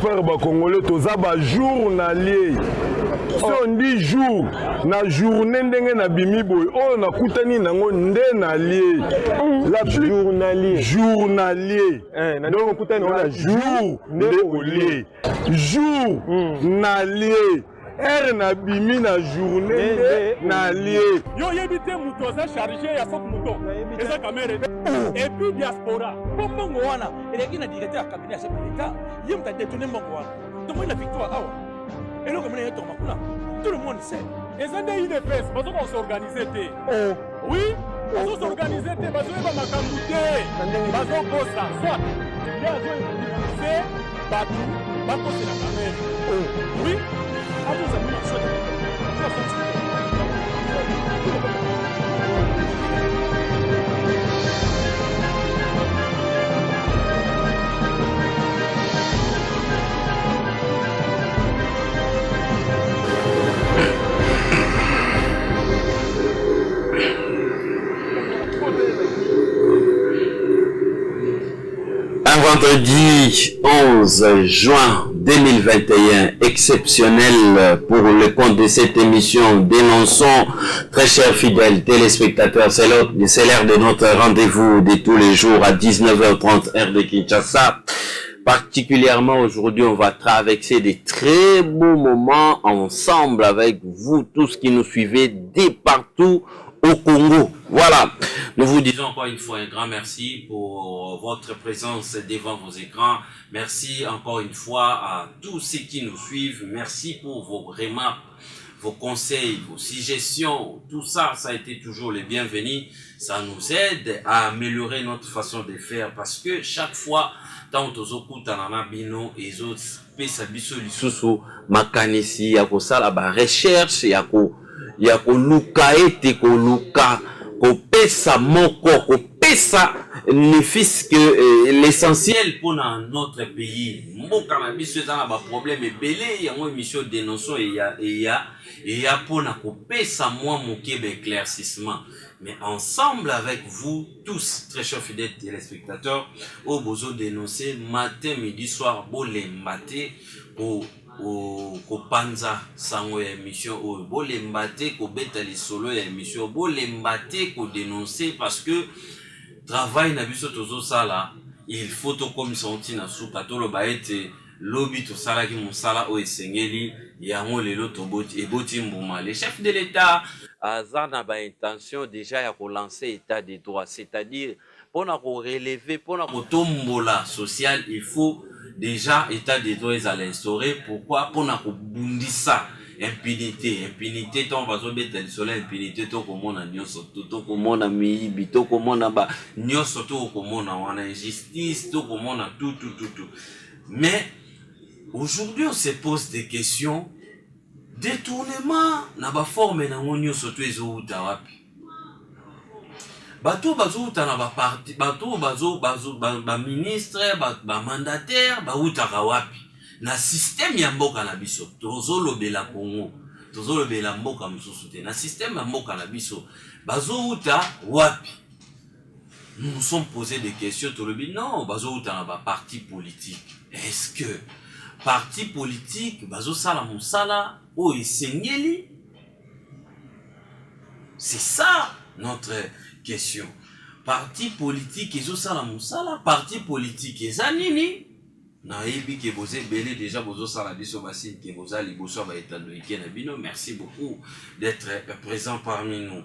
frère Congolais, toza ba journalier. Si on dit jour, na journée ndenge na bimi boy, oh na kutani nango nde na lié. La journalier. Journalier. Donc kutani on a jour nde lié. Jour na lié. Er na bimi na journée na lié. Yo yebite muto za chargé ya sok muto. Eza kamera. Et puis diaspora. Bongo wana, eleki na directeur cabinet chef de l'État, yem ta détourner mbongo wana. Donc la victoire awa. Et là comme on makuna. Tout le monde sait. Et ça des IDPS, parce qu'on s'organiser té. Oui, on s'organiser té, parce qu'on va makamouté. Parce qu'on bossa, soit. Il y a c'est Batou, Batou c'est la caméra. Oui. Un vendredi 11 juin 2021, exceptionnel pour le compte de cette émission. Dénonçons, très chers fidèles téléspectateurs, c'est l'heure de notre rendez-vous de tous les jours à 19h30 heure de Kinshasa. Particulièrement aujourd'hui, on va traverser des très beaux moments ensemble avec vous tous qui nous suivez de partout au Congo. Voilà. Nous vous disons encore une fois un grand merci pour votre présence devant vos écrans. Merci encore une fois à tous ceux qui nous suivent. Merci pour vos remarques, vos conseils, vos suggestions. Tout ça, ça a été toujours les bienvenus. Ça nous aide à améliorer notre façon de faire parce que chaque fois, tant aux okutanana bino et autres, pesa biso lisusu makanisi ya kosala ba recherche ya luka ete luka kopesa moko kopesa ne fils que l'essentiel pour notre pays. Mboka na biso ezana ba problème ebele yango émission dénonçons et ya pona kopesa moi moke ba éclaircissement. Mais ensemble avec vous tous, très chers fidèles téléspectateurs, au bozo dénoncer matin, midi, soir, bolembate, au panza sango ya émission, au bolembate, au betali solo ya émission, bolembate, au dénoncer parce que travail na biso tozo sala, il faut to comme senti na souka to lo baete lobby to sala ki musala o esengeli yango lelo to boti mbuma. Le chef de l'État azana ba intention déjà ya ko lancer état de droit, c'est-à-dire pour na ko relever, pour na ko tombola social, il faut déjà état de droit à l'instaurer. Pourquoi? Pour na ko bundisa impunité ton bazo beta soleil impunité to komona nyoso to komona miibi to komona ba nyoso to komona wana injustice to komona tout. Mais aujourd'hui on se pose des questions. Détournement na ba forme na ngonyo soto ezo uta wapi bato bazo uta na ba parti bato bazo ba ministre ba mandataire ba uta ka wapi na système ya mboka na biso tozo lobela Congo tozo lobela mboka mususu te na système ya mboka na biso bazo uta wapi. Nous nous sommes posé des questions to lobi non bazo uta na ba parti politique. Est-ce que parti politique bazo sala musala o esengeli? C'est ça notre question. Parti politique ezo sala musala, parti politique ezanini na yebi ke boze belé déjà bozo sala biso basi ke boza liboso ba etando ikena bino. Merci beaucoup d'être présent parmi nous.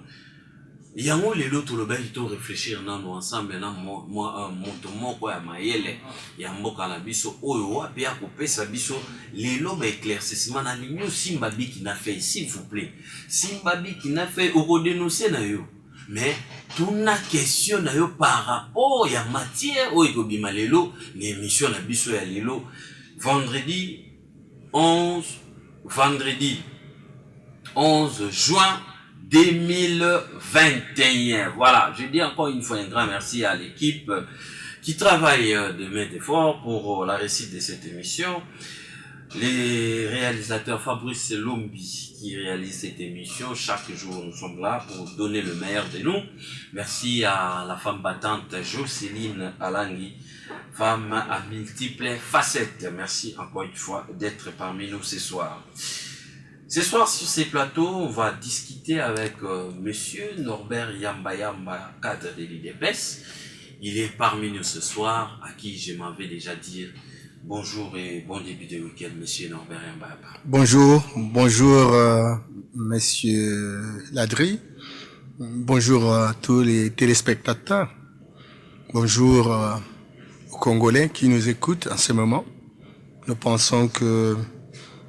Yango lelo to loba ito réfléchir nano ensemble na moto moko ya mayele ya mboka na biso oyo wapi ya kopesa biso lelo ba éclaircissement na linyo Simba Biki na fait, s'il vous plaît. Simba Biki na fait o dénoncer na yo. Mais tuna question na yo par rapport ya matière oyo ko bima lelo ni émission na biso ya lelo vendredi 11 juin 2021. Voilà, je dis encore une fois un grand merci à l'équipe qui travaille de main d'effort pour la réussite de cette émission. Les réalisateurs Fabrice Lombi qui réalise cette émission. Chaque jour, nous sommes là pour donner le meilleur de nous. Merci à la femme battante Jocelyne Alangui, femme à multiples facettes. Merci encore une fois d'être parmi nous ce soir. Ce soir, sur ces plateaux, on va discuter avec Monsieur Norbert Yamba Yamba, cadre de l'IDPS. Il est parmi nous ce soir, à qui je m'en vais déjà dire bonjour et bon début de week-end, Monsieur Norbert Yamba Yamba. Bonjour, Monsieur Ladri. Bonjour à tous les téléspectateurs. Bonjour aux Congolais qui nous écoutent en ce moment. Nous pensons que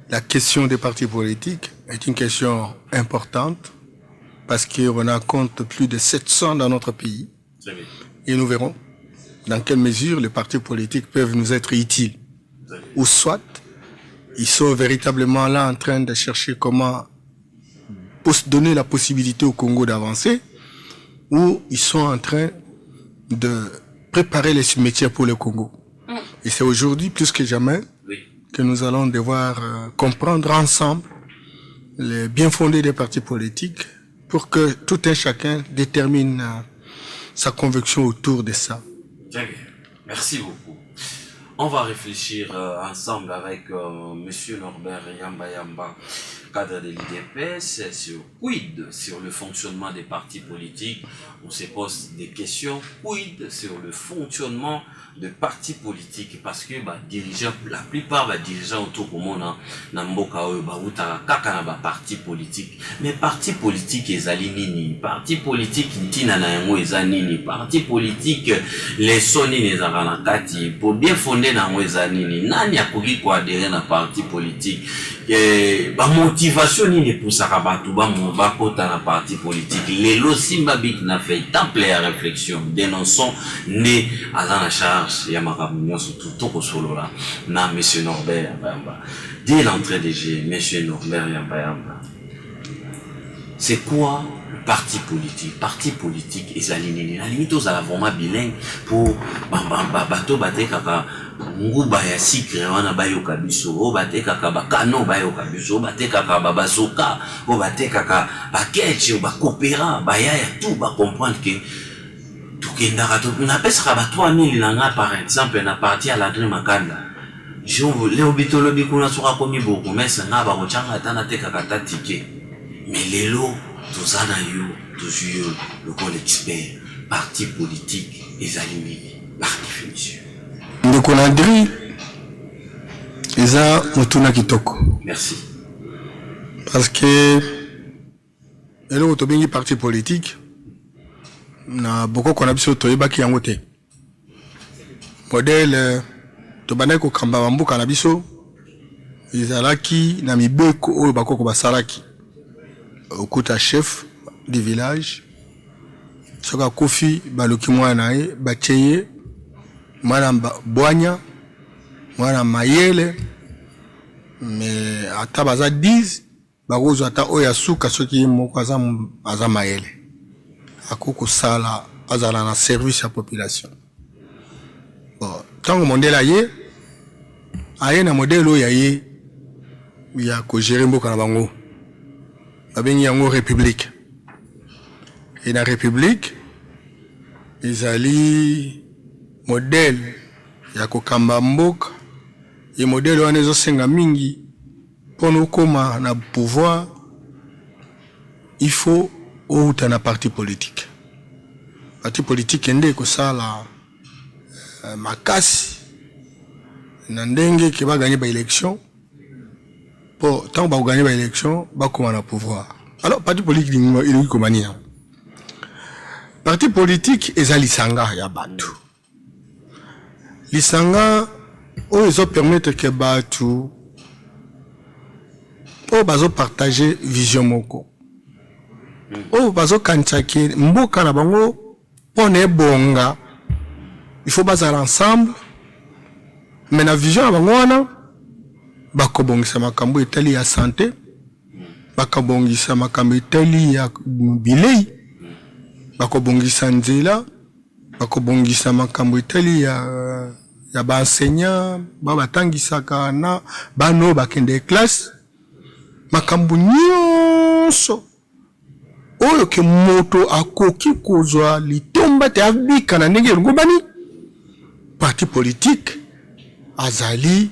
la question des partis politiques est une question importante parce qu'on en compte plus de 700 dans notre pays. Et nous verrons dans quelle mesure les partis politiques peuvent nous être utiles. Ou soit, ils sont véritablement là en train de chercher comment donner la possibilité au Congo d'avancer, ou ils sont en train de préparer les cimetières pour le Congo. Et c'est aujourd'hui, plus que jamais, que nous allons devoir comprendre ensemble les bien fondés des partis politiques pour que tout un chacun détermine sa conviction autour de ça. Très bien. Merci beaucoup. On va réfléchir ensemble avec Monsieur Norbert Yamba Yamba, cadre de l'IDPS, sur sur le fonctionnement des partis politiques. On se pose des questions, sur le fonctionnement des partis politiques, parce que dirigeants, la plupart des dirigeants autour du monde, parti politique. Mais parti politique ezali nini? Parti politique ntina na yango eza nini? Parti politique les soni les aranakati pour bien fonder na yango eza nini? Nani akoki ko adhérer na parti politique? Ba motivation nini poussaka batu ba kota na parti politique? Lelo simba bit na fait temple ya réflexion. Dénonçons né à la charge ya makambo surtout toko solo là na Monsieur Norbert Yamba. Dès l'entrée des jeux, Monsieur Norbert Yamba Yamba, c'est quoi le parti politique? Parti politique et aligné. La limite aux vraiment bilingue pour bateau bate kaka nguba ya sikre wana bayo kabiso o bate kaka bakano bayo kabiso bate kaka babazoka o bate kaka bakeche o bakopera baya ya tout ba comprendre que tout kendaka tout na pesa ba 3000 nanga par exemple na parti à l'André Makanda. Leo bitolobi kuna soka komi boko mesa nga ba kochanga tana teka kata tike. Mais lelo tozana yo toujours le col expert parti politique et aligné par définition. Ndeko Landry eza mutuna kitoko. Merci. Parce que lelo tobengi parti politique na boko kona biso toyebaki yango te. Modèle tobana ko kamba bambuka na biso izalaki na mibeko oyo bakoko basalaki okuta chef du village soka kofi baluki mwana ye bacheye mwana boanya mwana mayele mais ata baza 10 bakozo ata oya suka soki moko aza mayele akoko sala azala na service à population. Bon, tant que modèle aye na modèle oyo aye ya ko gérer mboka na bango babengi yango république. Et na république ezali modèle ya ko kamba mboka et modèle wana ezosenga mingi pour koma na pouvoir il faut outa na parti politique. Parti politique ende ko sala makasi na ndenge ke ba gagner ba élection pour tant ba gagner ba élection ba koma na pouvoir. Alors parti politique il ko mania. Parti politique ezali sanga ya batu. Lisanga o ezo permettre que batu o bazo partager vision moko. O bazo kanchaki mboka na bango pone bonga. Il faut baser ensemble. Mais la vision à bango bakobongisa makambo etali ya santé, bakobongisa makambo etali ya bilei, bakobongisa nzela, bakobongisa makambo etali ya ba enseignant ba batangisaka na bano bakende classe makambo nyonso oyo ke moto akoki kozwa litomba te abika na ndenge ngobani parti politique azali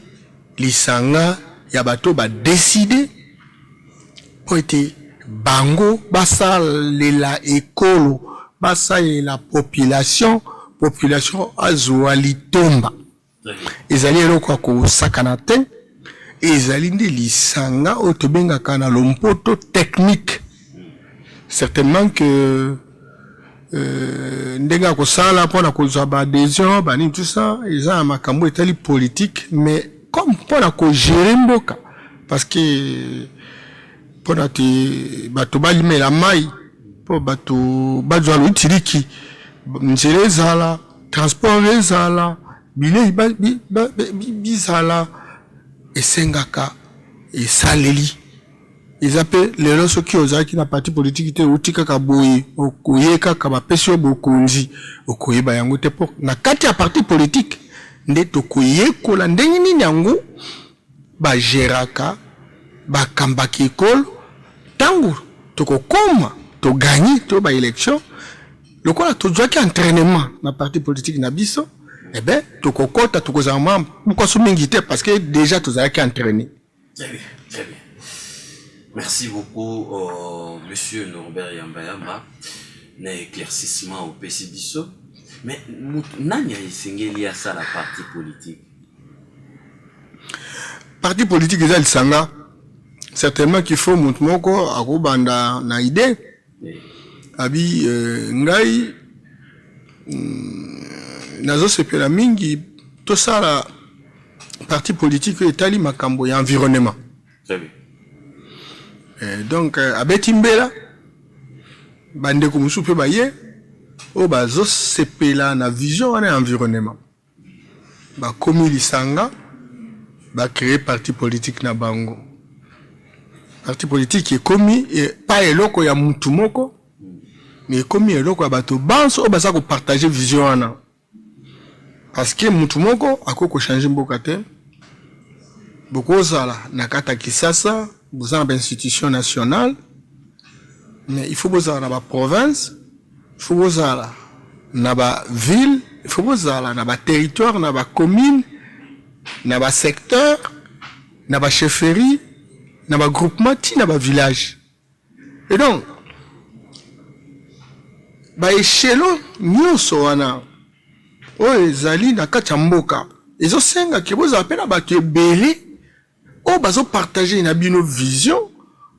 lisanga ya bato ba décider po ete bango basalela ekolo basalela population azwa litomba ezali eloko ya kosakana te ezali nde lisanga oyo tobengaka na lompoto technique certainement que ndenge akosala mpona kozwa baadhésion banini tout ça eza na makambo etali politique mais comme mpona kogere mboka parce que mpona te bato balimela mai mpo bato bazwa loitiriki nzela ezala transport ezala bilei bizala esengaka esaleli eza mpe lelo soki ozalaki na parti politique te outi kaka boye okoye kaka bapesi yo bokonzi okoyeba yango te mpo na kati ya parti politique nde tokoyekola ndenge nini yango bageraka bakambaki ekolo ntango tokokoma toganye to baélection lokola tozwaki entraînement na parti politique na biso eh ben tokokota tokozala membre bukaso mingi te parce que déjà tozalaki entraîné. Très bien, très bien. Merci beaucoup, monsieur Norbert Yambayamba, na éclaircissement au PCBISO. Mais nani a esengeli à ça la partie politique? Parti politique eza lisanga certainement qu'il faut mutu moko akobanda na idée abi ngai nazo sepela mingi tosala parti politique etali makambo ya environnement. Très bien. Donc abeti mbela bande ko musu pe baye o bazo sepela na vision wana environnement ba komi lisanga ba créer parti politique na bango. Parti politique est commis et pas eloko ya mutu moko mais commis eloko ya bato banso o baza ko partager vision wana parce que mutu moko akoko changer mboka te bokozala na kata Kisasa vous avez une institution nationale, mais il faut que vous ayez une province, il faut que vous ayez une ville, il faut que vous ayez un territoire, une commune, un secteur, une chefferie, un groupement, un village. Et donc, l'échelon, nous sommes ezali na kati ya mboka. Ezosenga ke vous appelez bato belé o bazo partager na bino vision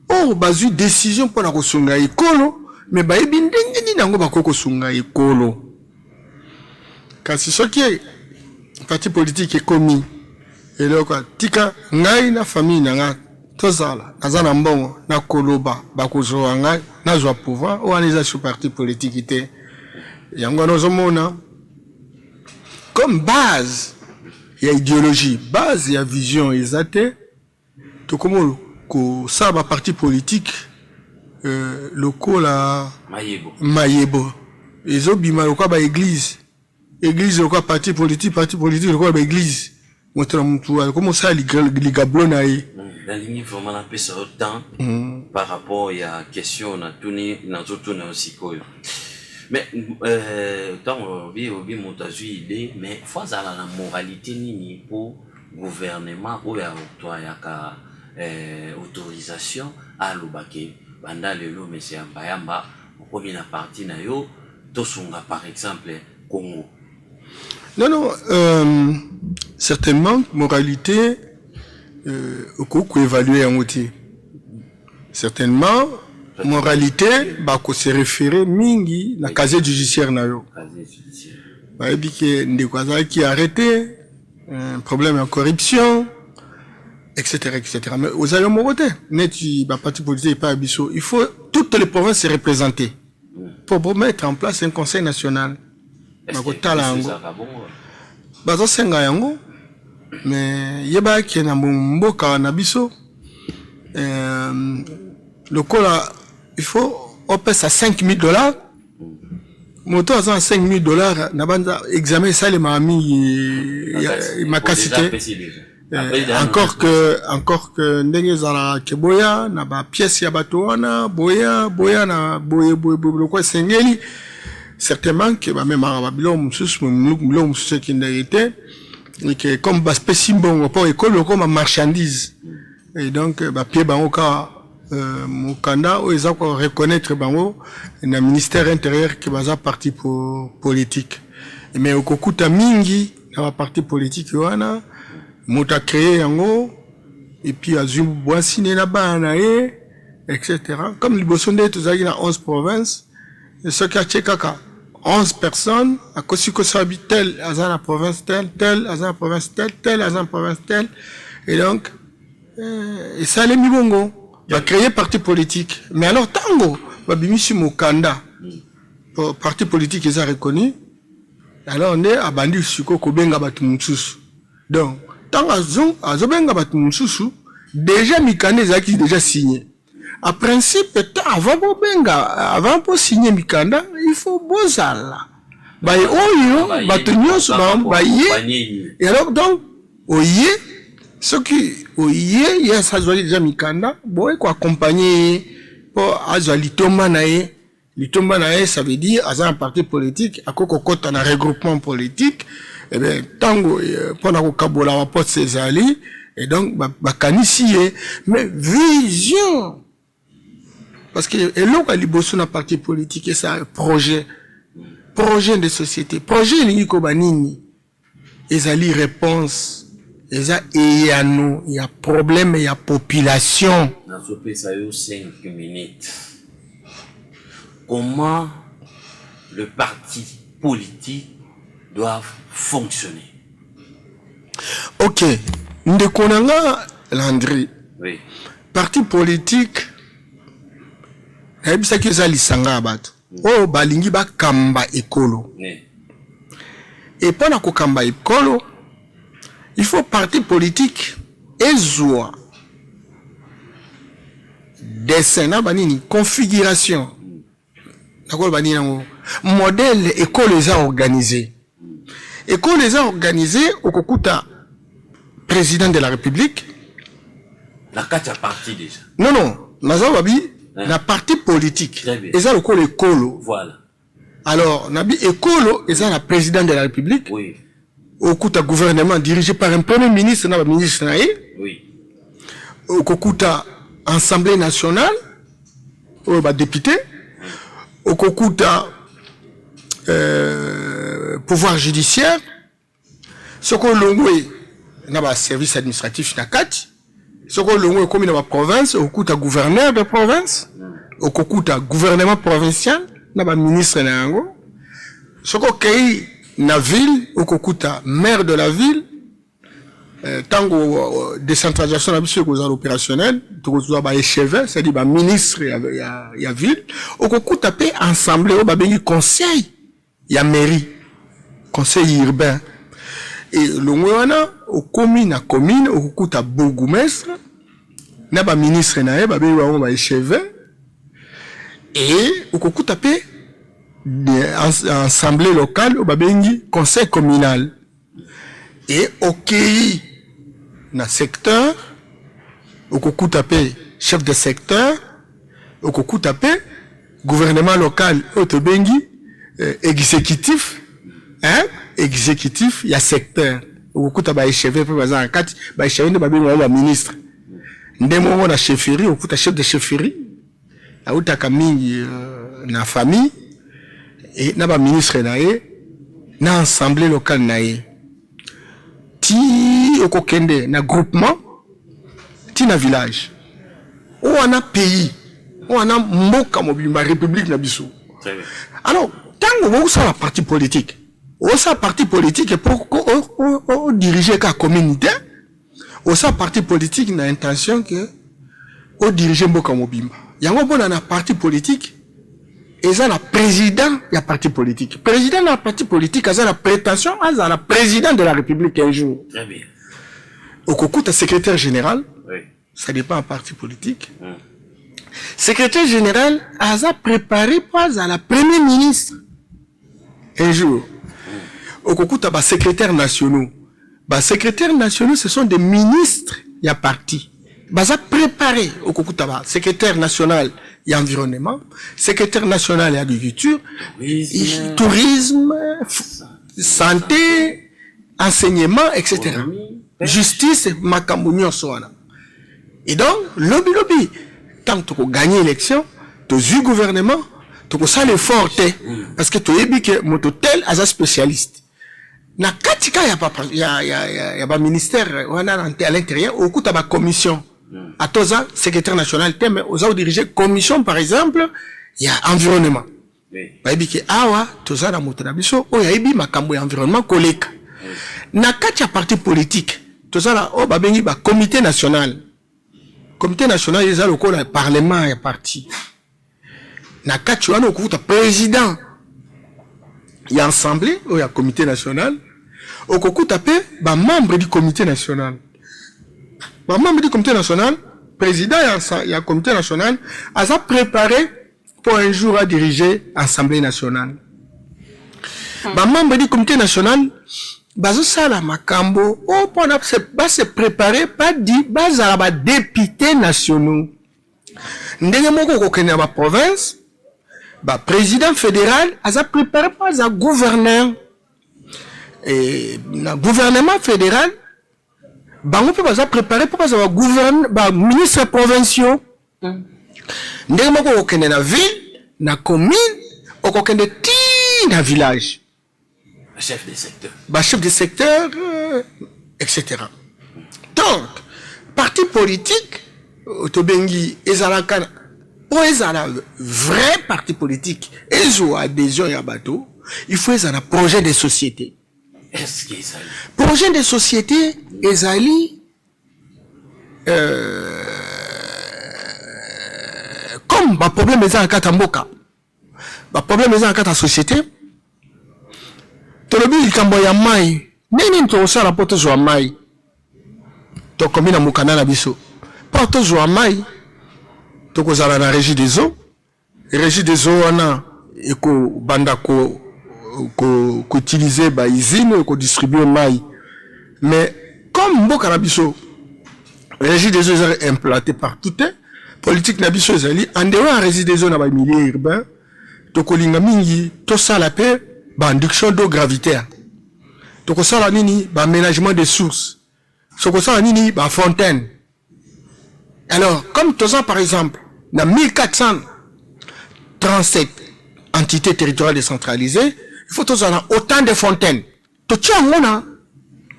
o bazu décision pour na kosunga ekolo mais bayebi ndenge nini nango bakoko sunga ekolo kasi soki parti politique ekomi eloko tika ngai na famille nanga tozala nazana mbongo na koloba bakozwa ngai nazwa pouvoir o aneza sur parti politique te yango nozomona comme base ya idéologie base ya vision ezate tout comme ko saba parti politique lokola mayebo ezobima lokola ba église lokola parti politique lokola ba église motra mutu comme ça ligablo na ye la ligne vraiment la pesa autant par rapport à question na tuni na zotuna aussi koyo mais tant obi motazu idée mais faut ça la moralité nini pour gouvernement ou ya toi ya ka autorisation à l'obake banda lelo monsieur Yambayamba okomi na parti na yo tosunga par exemple Congo. Non certainement moralité ko évaluer en outil certainement moralité bako se référer mingi na casier judiciaire na yo ba ebike ndeko azaki arrêté problème de corruption etc. Mais aux allons moroter neti ba parti politique pas abisso il faut toutes les provinces se représenter pour mettre en place un conseil national bakotala yango bazo senga yango mais yeba ki na mboka na biso lokola il faut on paie ça $5,000 moto à $5,000 na banda examen ça les mami ma capacité encore que ndenge zala ke boya na ba pièce ya bato wana boya na boye quoi sengeli certainement que ba même ba bilom mususu qui n'était et que comme ba spécimen pour école comme marchandise et donc ba pied bango ka mukanda o eza ko reconnaître bango na ministère intérieur qui baza parti pour politique mais okokuta mingi na ba parti politique wana mota créé yango et puis azum boisine na bana etc. comme liboso nde tozaki na 11 provinces et ce qui a kaka 11 personnes à cause que ça habite tel azana province tel azana province tel azana province tel et donc et ça les mibongo va créer parti politique mais alors tango va bimisi mukanda pour parti politique ils ont reconnu alors on est abandi suko ko benga batu mususu donc tant azo benga batu mususu déjà mikanda ezaki déjà signé à principe avant pour signer mikanda il faut bozala bay oyo batu nyonso ba ye et alors donc oye ce qui oye ya ça doit déjà mikanda boy ko accompagner pour azali tomba nae litomba nae ça veut dire aza un parti politique akoko kota na regroupement politique et bien tango pendant ko kabola wa pote Césali et donc ba kanisi mais vision parce que eloko liboso na parti politique et ça projet de société projet lingi ko banini ezali réponse eza eyano ya problème ya population na sope ça yo 5 minutes. Comment le parti politique doit fonctionner? OK, ndekonanga Landry. Oui. Parti politique ebisa ki ezali sanga bato. Oh balingi ba kamba ekolo. Oui. Et pendant ko kamba ekolo, il faut parti politique ezwa dessin banini configuration. D'accord banini nango modèle école les a organisé. École les a organisé au kokuta président de la République. La 4 parti déjà. Non, Nazawabi, la parti politique. Et ça, le écolo. Voilà. Alors, Nabi écolo, et ça, la président de la République. Oui. Au Kuta gouvernement dirigé par un premier ministre, n'a ministre naïe. Oui. Au Kuta Assemblée nationale, au député. Au Kuta pouvoir judiciaire. Ce qu'on l'ongoué, n'a pas service administratif, n'a qu'à. Ce qu'on l'ongoué comme dans la province, au Kuta gouverneur de province. Au Kuta gouvernement provincial, n'a pas ministre n'ango. Ce qu'on crée na ville, au Kokuta maire de la ville, tango décentralisation na biso ko opérationnel, to ko ba échevin, c'est-à-dire ba ministre ya ville, au Kokuta pe ensemble au ba bengi conseil ya mairie, conseil urbain. Et le mwana au commune au Kokuta bourgmestre, na ba ministre na ba bengi ba échevin et au Kokuta pe assemblée locale au babengi conseil communal et au pays na secteur au koku tapé chef de secteur au koku tapé gouvernement local au tobengi exécutif exécutif ya secteur au koku taba échevin pe bazan kati ba échevin de babengi wa ministre ndemo na chefferie au koku chef de chefferie auta kamingi na famille et na ba ministre nae na assemblée locale nae ti okokende na groupement ti na village ou na pays ou na mboka mobimba république na biso. Très bien. Alors tango vous ça la parti politique ou ça parti politique pour diriger ka communauté ou ça parti politique na intention que au diriger mboka mobimba yango bona na parti politique. Et ça, le président de la parti politique. Président de la parti politique, ça la prétention, ça la président de la République un jour. Très bien. Au concours de secrétaire général, oui. Ça dépend un parti politique. Secrétaire général, ça préparé pas à la premier ministre. un jour, au Kokuta, bah, secrétaires nationaux. Bah, secrétaires nationaux, ce sont des ministres, il y a parti. Bah, ça préparé au Kokuta, bah, secrétaire national, il y a environnement, secrétaire national, il y a agriculture, tourisme, santé, enseignement, etc. Justice, makambounion, soana. Et donc, lobby, tant que tu gagnes l'élection, tu as eu gouvernement, tu as ça l'effort, parce que tu as dit que mon tel est un spécialiste. Na katika y a pas ministère, on a à l'intérieur, au coup tu as commission. À Toza, secrétaire national, mais aux autres diriger commission, par exemple, il y a environnement. Bah, il dit que, Toza, na motonabiso, il y a ibi, makambo, environnement, collègue. Na katika parti politique, Toza, là, babengi, comité national. Comité national, il y a le parlement, il y a parti. Na katika, au coup, président. Il y a assemblée, il y a comité national. Au coup, tu as membre du comité national. Membre du comité national, président, il y a comité national, a préparé pour un jour à diriger l'Assemblée nationale. Membre du comité national, ça la makambo, se préparer, pas dit, députés nationaux. Ndenge moko kokene ma province, président fédéral, a préparé pas un gouverneur. Et le gouvernement fédéral, on peut pas préparer pour pas avoir gouverneur, ministre provinciaux. Ndenge moko kokene na ville, na commune, okokende ti na village. Chef de secteur. Chef de secteur, etc. Donc, parti politique, Tobengi, Ezalakana, pour un vrai parti politique, ils ont adhésion à bateau, il faut un projet de société. Est-ce qu'ils projet de société, Ezali, comme le problème est en Katamboka, le problème est en Kata société, Tolobi il kamboya mai, nini to sala poto zo mai. To komina mukana na biso. Poto zo mai. To ko zala na régie des eaux. Régie des eaux wana eko banda ko utiliser ba usine ko distribuer mai. Mais comme mboka na biso régie des eaux est implantée partout, politique na biso ezali en dehors régie des eaux na ba milieu urbain. To ko linga mingi to sala pe induction d'eau gravitaire. Donc ça la nini, aménagement des sources. Ce que ça la nini, fontaine. Alors, comme tout ça par exemple, dans 1437 entités territoriales décentralisées, il faut tout ça autant de fontaines. Tout ça on a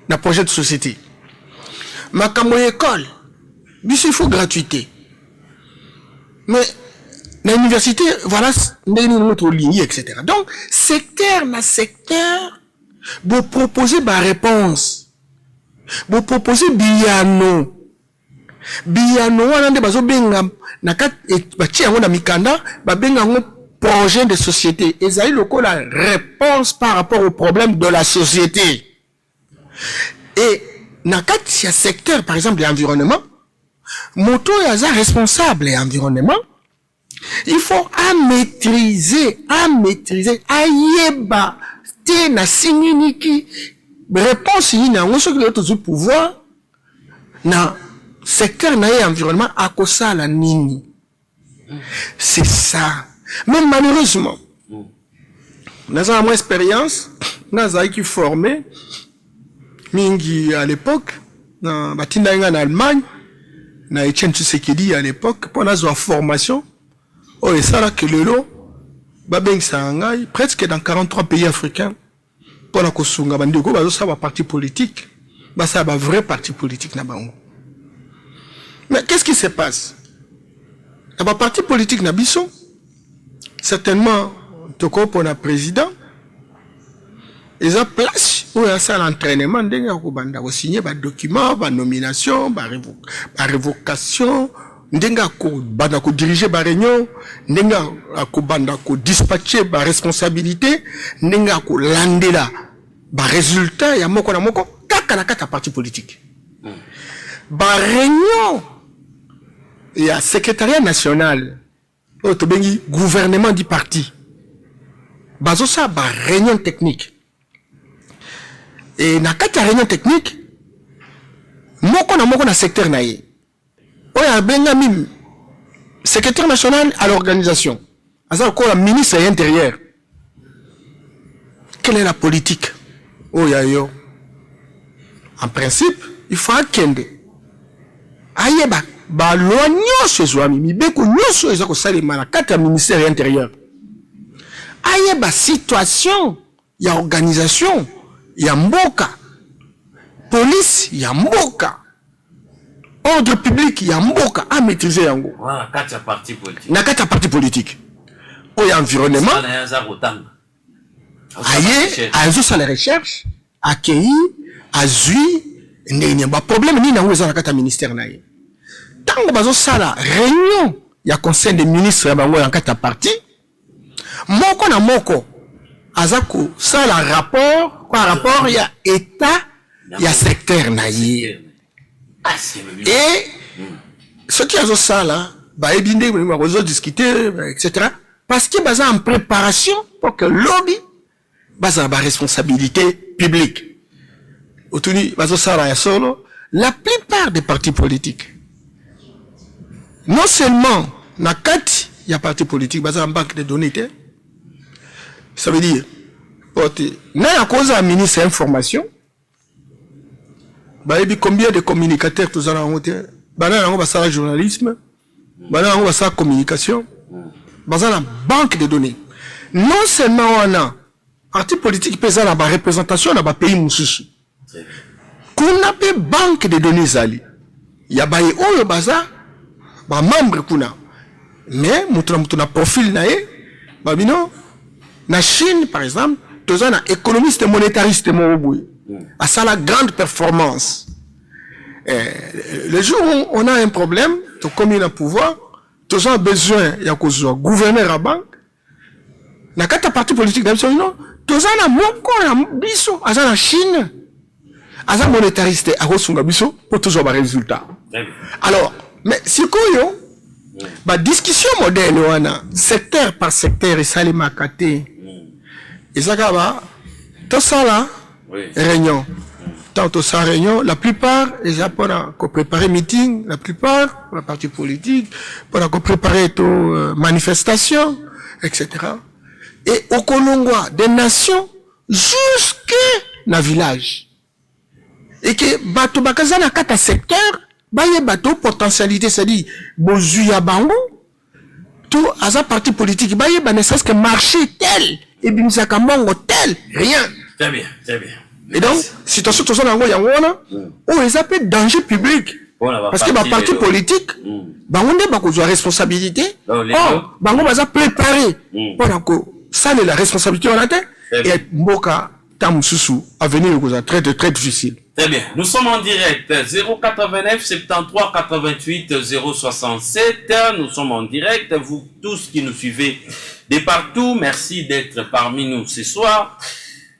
dans projet de société. Ma comme école, il faut gratuité. Mais l'université, voilà, notre ligne, etc. Donc, secteur na secteur, vous proposez ma réponse. Vous proposez biano. Biano, on a des bases benga, na kat, et batia on a mikanda, benga un projet de société. Et ça y est, la réponse par rapport au problème de la société. Et, na kat, il y a secteur, par exemple, l'environnement, moto est responsable de l'environnement. Il faut maîtriser, ayeba, te na singiniki, réponse yi na ngoso ki yoto zu pouvoir, na secteur na environnement à kosa la nini. C'est ça. Mais malheureusement, nous avons mon expérience, nous avons formé, mingi à l'époque, na batinda en Allemagne, na Etienne Tshisekedi à l'époque, pour la formation, oh, et ça là que le lot, presque dans 43 pays africains, pour la Kosunga, ça va parti politique, ça va vrai parti politique. Mais qu'est-ce qui se passe? Dans parti politique, certainement, pour le président, ils ont place où il y a ça l'entraînement, ils ont signé des documents, des nominations, des révocations, ndenga ko banda ko diriger ba réunion, ndenga ko banda ko dispatcher ba responsabilité, ndenga ko landela ba résultat ya moko na moko kaka na kaka parti politique. Ba réunion ya secrétariat national, to bengi gouvernement du parti. bazo ça ba réunion technique. Et na kata réunion technique, moko na secteur na ye. Oya benga mim secrétaire national à l'organisation. Asa ko la ministre de l'Intérieur. Quelle est la politique? Oya yo. En principe, il faut akende. Ayeba ba loi nyonso ezwami mibeko nyonso ezako salima na kata ministère de l'Intérieur. Ayeba situation ya organisation ya mboka, police ya mboka, ordre public ya mboka a maîtriser yango. Voilà, kati ya parti politique. Na kati ya parti politique. Oya environnement. Aye, azo sa la recherche, akei, azui, ndenge ba problème ni na ngo za kata ministère na ye. Tango bazo sala réunion ya conseil des ministres ya bango en kata parti. Moko na moko azako sala rapport, quoi rapport ya état ya secteur na ye. Et ce qui azo sala ba ebinde ba bazo discuter etc. Parce que baza en préparation pour que lobby baza ba responsabilité publique. Otuni bazo sala ya solo la plupart des partis politiques. Non seulement na kati ya parti politique baza en banque de données. Ça veut dire, na cause à ministre information, combien de communicateurs tous en ont, on va ça journalisme, on va ça communication, on va banque de données. Non seulement on a parti politique pesant la représentation dans le pays moussoussou, qu'on appelle banque de données zali, il y a baye le bazar, membre kuna, mais mutuna profil nae, babino. Na Chine, par exemple, tous un économiste monétariste à ça la grande performance. Le jour où on a un problème, comme il a pouvoir, tous a besoin, il y a un gouverneur à banque. Na kata parti politique d'absolument, tous a moko na biso, à la Chine, à la monétariste à Rosunga biso pour toujours un résultat. Alors, mais si koyo, ba discussion moderne wana secteur par secteur et ça les makate. Et ça va, tout ça là, réunion. Tant ça réunion, la plupart, les Japonais pour préparer meeting, la plupart, pour la partie politique, pour préparer tout manifestation, etc. Et au Kolongwa, des nations, jusque dans le village. Et que, bateau bakazana kata secteur, baye bateau potentialité, c'est-à-dire, bozuya bango, tout, à sa partie politique, baye ba ne serait-ce que marché tel, et bimisaka mongo tel, rien. Très bien, très bien. Et donc, situation tout ça dans le on les appelle danger public. Parce que ma parti politique, on a responsabilité. Or, on va préparer pour ça c'est la responsabilité on a tête. Et Mboka Tamsusu à venir très difficile. Très bien. Nous sommes en direct 089 73 88 067. Nous sommes en direct. Vous tous qui nous suivez de partout, merci d'être parmi nous ce soir.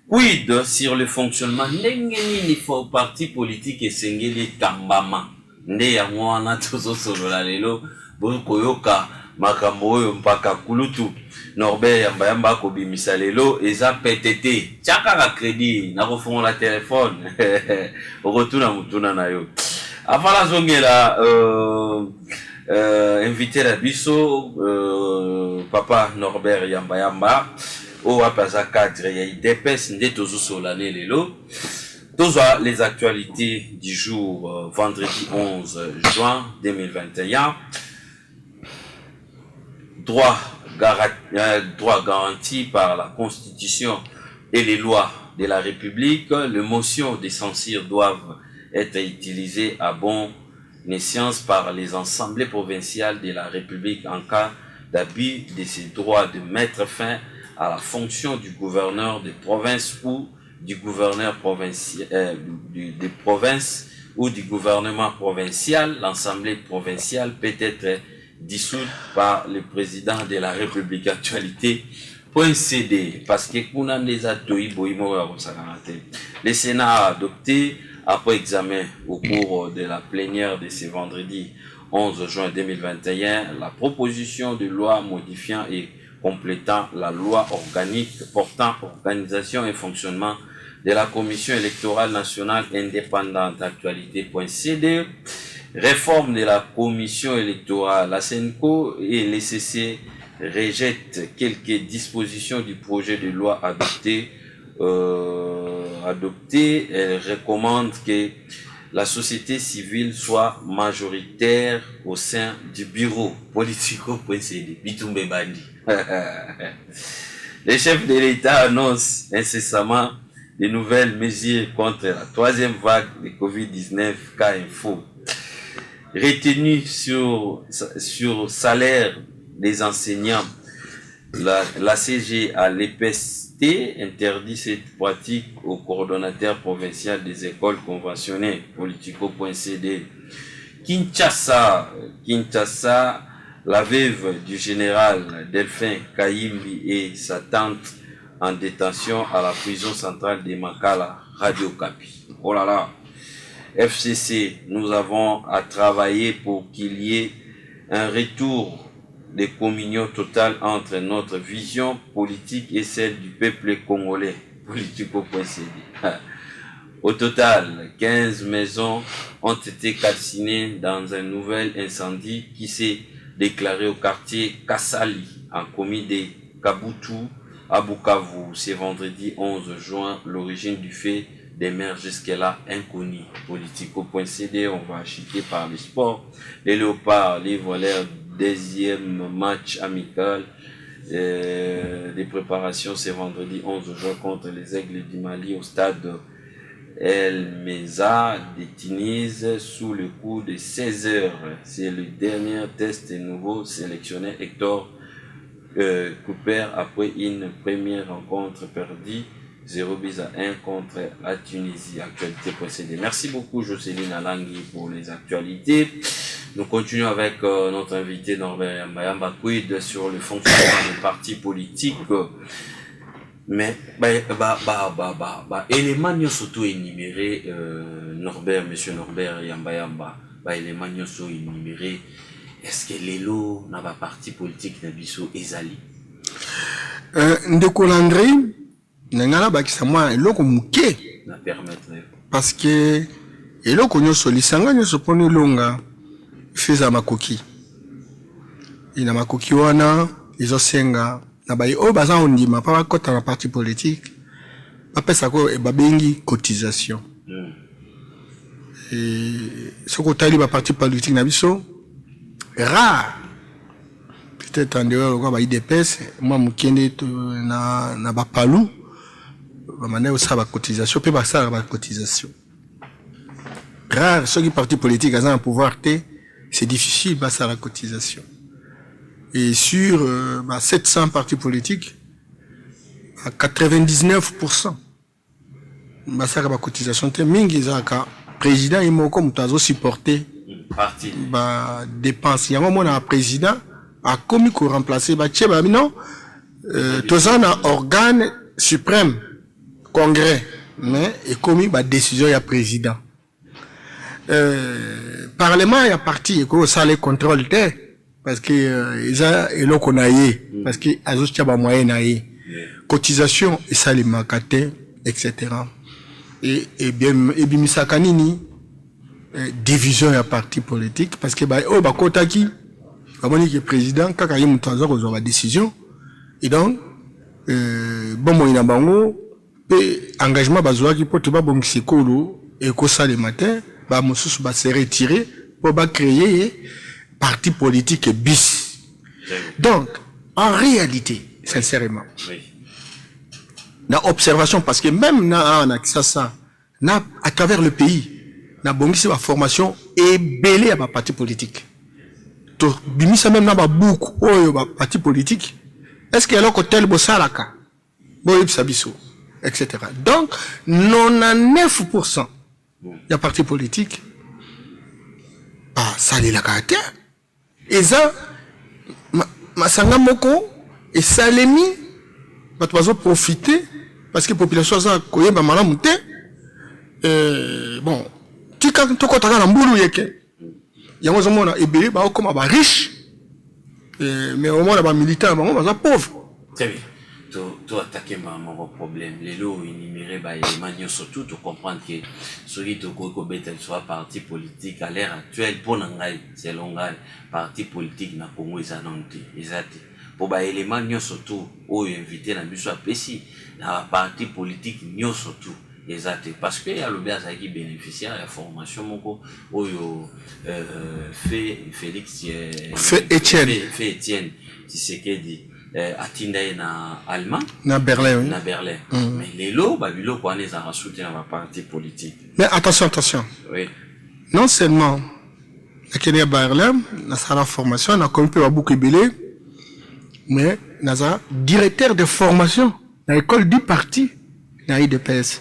Quid sur le fonctionnement n'engeni faut parti politique et sengeli kambama nde ya mwana tozo solo la lelo bokoyoka makambo oyo mpaka kulutu Norbert yamba ko bimisa lelo eza PTT tiaka ka crédit na kofonga la téléphone retourna mutuna na yo avala zongela invité la biso papa Norbert yamba au apaza cadre ya IDPS nde tozo solane lelo tozo les actualités du jour vendredi 11 juin 2021 droit garanti par la Constitution et les lois de la République, les motions de censure doivent être utilisées à bon escient par les assemblées provinciales de la République en cas d'abus de ces droits de mettre fin à la fonction du gouverneur de province ou du gouverneur provincial, des provinces ou du gouvernement provincial. L'Assemblée provinciale peut être dissoute par le président de la République. Actualité point CD parce que le Sénat a adopté après examen au cours de la plénière de ce vendredi 11 juin 2021 la proposition de loi modifiant et complétant la loi organique portant organisation et fonctionnement de la Commission électorale nationale indépendante. Actualité.cd. Réforme de la Commission électorale. La CENCO et les CC rejettent quelques dispositions du projet de loi adopté. Elle recommande que la société civile soit majoritaire au sein du bureau politico.cd. Bitumbe Bandi. Les chefs de l'État annoncent incessamment de nouvelles mesures contre la troisième vague de Covid-19. Cas info. Retenu sur salaire des enseignants, la CG à l'EPST interdit cette pratique au coordonnateur provincial des écoles conventionnées. Politico.cd. Kinshasa, la veuve du général Delphin Kayimbi et sa tante en détention à la prison centrale de Makala. Radio Kapi. Oh là là. FCC, nous avons à travailler pour qu'il y ait un retour de communion totale entre notre vision politique et celle du peuple congolais. Politico.cd. Au total, 15 maisons ont été calcinées dans un nouvel incendie qui s'est déclaré au quartier Kassali, en commis de Kabutu, à Bukavu. C'est vendredi 11 juin. L'origine du fait demeure jusque-là inconnue. Politico.cd. On va acheter par le sport. Les Léopards livrent leur deuxième match amical des préparations. C'est vendredi 11 juin contre les Aigles du Mali au stade El Meza de Tunis sous le coup de 16 heures. C'est le dernier test nouveau sélectionné Hector Cooper après une première rencontre perdue 0-1 contre la Tunisie. Actualité.cd. Merci beaucoup Jocelyne Alangui pour les actualités. Nous continuons avec notre invité Norbert Yamba Quid sur le fonctionnement des partis politiques. Mais éléments nous surtout énumérés monsieur Norbert Yamba éléments nous sont énumérés. Est-ce que les lots n'a pas parti politique na biso ezali ndeko Landry nangala bakisa moi eloko muke na permettre parce que eloko nyonso lisanga nyonso poni longa feza makoki ina makoki wana izosenga na bayi o baza ondima pa bakota na parti politique bapesa ko babengi cotisation et soko tali ba parti politique na biso rare peut-être en dehors quoi ba IDPS moi mukende na ba palu ba mané osa ba cotisation pe ba ça ba cotisation rare ceux qui parti politique à un pouvoir té c'est difficile ba ça la cotisation et sur 700 partis politiques à 99% ba ça ba cotisation té mingi zaka président il moko mutazo supporter parti ba dépense yango mona président a commis ko remplacer ba tcheba non tozana organe suprême congrès mais et commis ba décision ya président parlement ya parti ko ça les contrôle té parce que ils a eloko na yé parce que azo tchaba moyen na yé cotisation et ça les makate etc. et bien et bimisaka nini division ya parti politique parce que ba o ba kotaki ba que président kaka ye mutanza ko zo ba décision et donc bon mo ina bango pe engagement bazwa ki poto ba bon sikolo et ko ça le matin ba mususu ba se retirer pour ba créer parti politique bis. Donc en réalité sincèrement na observation parce que même na ça na à travers le pays na bongisi ba formation et belé à ba parti politique to bimisa même na ba beaucoup oyo ba parti politique est-ce que alors que tel bo salaka bo yibsabiso etc. Donc 99% ya parti politique ah sali la caractère et ça masanga moko et salemi ba tozo profiter parce que population ça koyeba malamu te bon tika tokota na mbulu yeke yango zomona ebele ba okoma ba riche mais au moins ba militaire bango baza pauvre Très bien. Tu attaquer mon problème. Les lots énumérés, ils surtout de comprendre que celui qui soit parti politique à l'ère actuelle, pour c'est long, parti politique na Congo, ils ont été. Pour les éléments, surtout, ou invité dans le bus à Pessi, na parti politique, surtout. Exact. Parce qu'il y a le BAS qui bénéficie de la formation, Félix, Etienne, si c'est ce qu'il dit. Atindai na Allemagne, na Berlin, oui. Na Berlin. Mais les lots, Babylon, qu'on les a soutenu dans la partie politique. Mais attention. Oui. Non seulement, la Berlin, na sa formation, na comme peu beaucoup belé, mais na sa directeur de formation, na l'école du parti, na IDPS.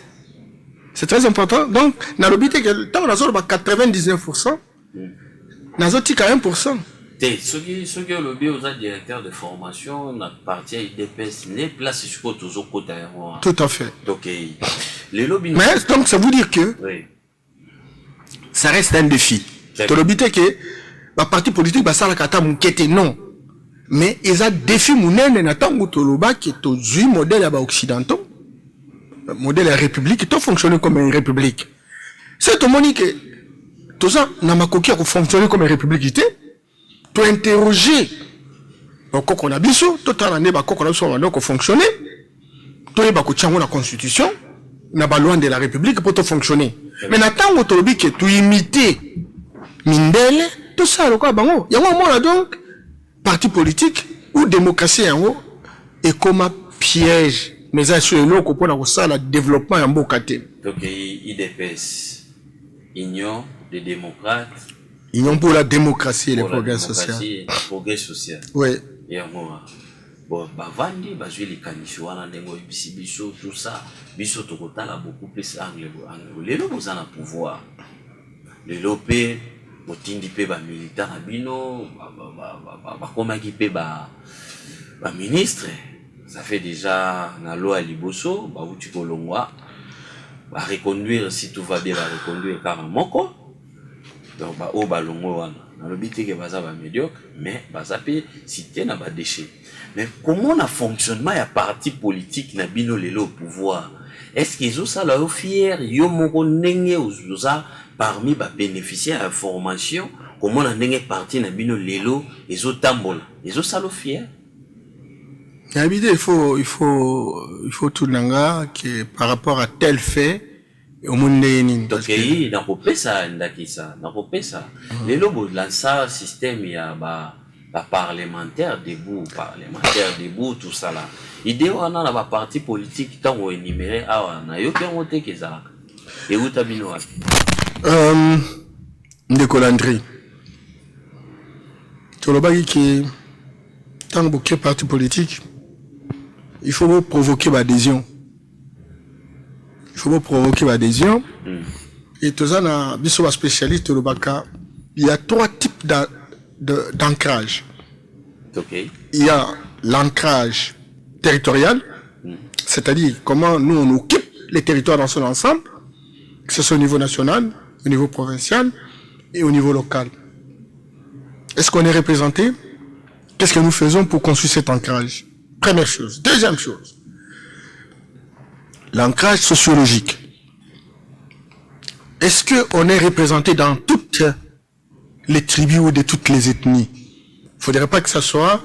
C'est très important. Donc, na l'obité que, tant on a 99%, na zoti 1%. Ceux qui ont le bio aux directeurs de formation, la partie IDPS n'est place sur toujours côté. Tout à fait. Donc, les lobbies. Mais donc, ça veut dire que oui. Ça reste un défi. Tu l'obité que la partie politique, ça la kata mounkete non. Mais ils ont défi mounene n'attend ou toloba qui est au modèle à occidentaux, modèle à république, qui fonctionne comme une république. C'est tout le monde que tout ça n'a pas coquille à fonctionner comme une république. Tu interroger donc qu'on a biso tout le année ba qu'on a so donc fonctionner tu ba ko tchango la constitution na ba loi de la république pour tout fonctionner mais n'attend autorobi que tu imiter mindele tout ça le quoi bango yango mona donc parti politique ou démocratie yango et comme un piège mais ça sur le ko pona ko ça le développement en bokate donc IDPS Union des démocrates. Union pour la démocratie et le progrès social. Progrès social. Oui. Et moi, bon, bavandi, bazui les canishoana, nengo biso, tout ça, biso tokota la beaucoup plus angle. Les lobes ont un pouvoir. Les lobes, motindi pe ba militant abino, ba komaki pe ba ministre. Ça fait déjà na loi liboso, ba uti kolongwa, ba reconduire si tout va bien, ba reconduire karamoko. Donc, au balongo, dans le but que baza va médiocre, mais baza pe cité na ba déchet. Mais comment le fonctionnement y a parti politique na bino lelo au pouvoir? Est-ce qu'ils ont ça leur fier? Yo moko nenge uzuza parmi ba bénéficiaires à formation? Comment la nenge parti na bino lelo ils ont tambola? Ils ont ça leur fier? Il faut tout nanga que par rapport à tel fait. Au monde donc il n'a pas ça ndakisa n'a pas ça les lobos lança système il y a parlementaire debout tout ça là idée on a la parti politique tant on énuméré ah na yo bien monté que ça et où t'as bino ndeko Landry tu le bagi qui tant beaucoup parti politique il faut provoquer l'adhésion. Il faut provoquer l'adhésion. Et tout ça, dans spécialiste le Baka, il y a 3 types d'ancrage. Okay. Il y a l'ancrage territorial, c'est-à-dire comment nous on occupe les territoires dans son ensemble, que ce soit au niveau national, au niveau provincial et au niveau local. Est-ce qu'on est représenté? Qu'est-ce que nous faisons pour construire cet ancrage? Première chose. Deuxième chose. L'ancrage sociologique. Est-ce qu'on est représenté dans toutes les tribus ou de toutes les ethnies? Il ne faudrait pas que ce soit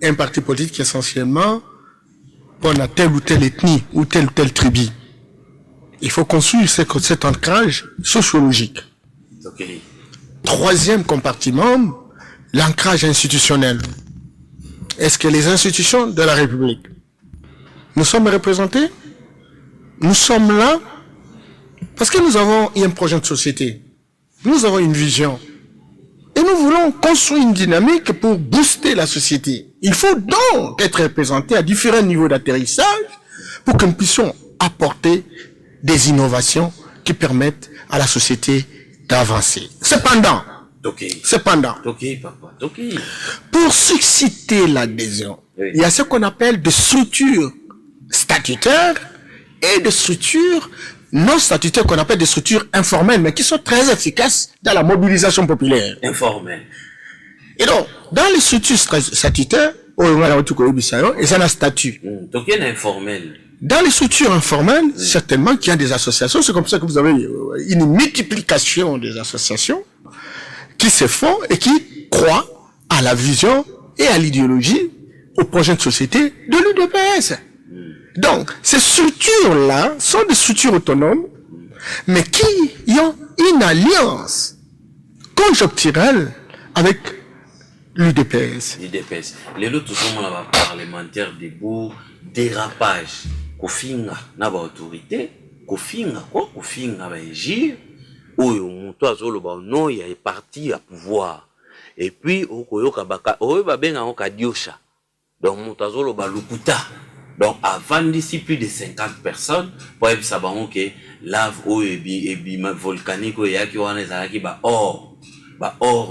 un parti politique essentiellement pour telle ou telle ethnie ou telle tribu. Il faut construire cet ancrage sociologique. Okay. Troisième compartiment, l'ancrage institutionnel. Est-ce que les institutions de la République, nous sommes représentés? Nous sommes là parce que nous avons un projet de société. Nous avons une vision. Et nous voulons construire une dynamique pour booster la société. Il faut donc être représenté à différents niveaux d'atterrissage pour que nous puissions apporter des innovations qui permettent à la société d'avancer. Cependant, pour susciter l'adhésion, il y a ce qu'on appelle des structures statutaires et des structures non statutaires qu'on appelle des structures informelles, mais qui sont très efficaces dans la mobilisation populaire. Informelles. Et donc, dans les structures statutaires, et ça a un statut. Donc il y a un informel. Dans les structures informelles, certainement qu'il y a des associations. C'est comme ça que vous avez une multiplication des associations qui se font et qui croient à la vision et à l'idéologie, au projet de société de l'UDPS. Donc, ces structures-là sont des structures autonomes, mais qui ont une alliance conjoncturelle avec l'UDPS. L'UDPS. Les autres sont là parlementaires debout, dérapage. Kofinga na ba autorité, kofinga ba égir, oyo muto azolo ba no ya parti à pouvoir. Et puis okoyoka baka oyo ba benga oka diosha. Donc muto azolo ba lukuta. Donc avant d'ici plus de 50 personnes, pour ça ba que lave oyo ebi volcanique oyo yaki wana ezalaki ba or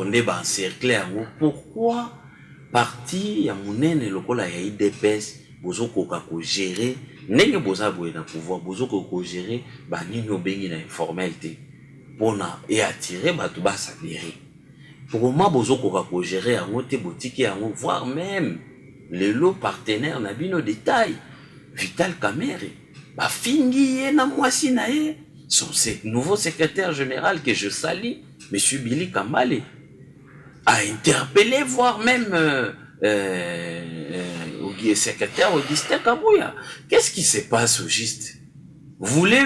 ne ba encercler yango. Pourquoi parti ya munene lokola ya IDPS bozoko ka ko gérer nenge boza boye na pouvoir bozoko ko gérer ba nino bengi na informalité pona et attirer ba to ba s'adhérer pour moi bozoko ka ko gérer yango te boutique yango voire même les lots partenaires na bino détail Vital Kamerhe ba fingi na mwasi na ye son nouveau secrétaire général que je salue monsieur Billy Kambale a interpellé voire même secrétaire Augustin Kabouya. Qu'est-ce qui se passe au juste? Vous voulez,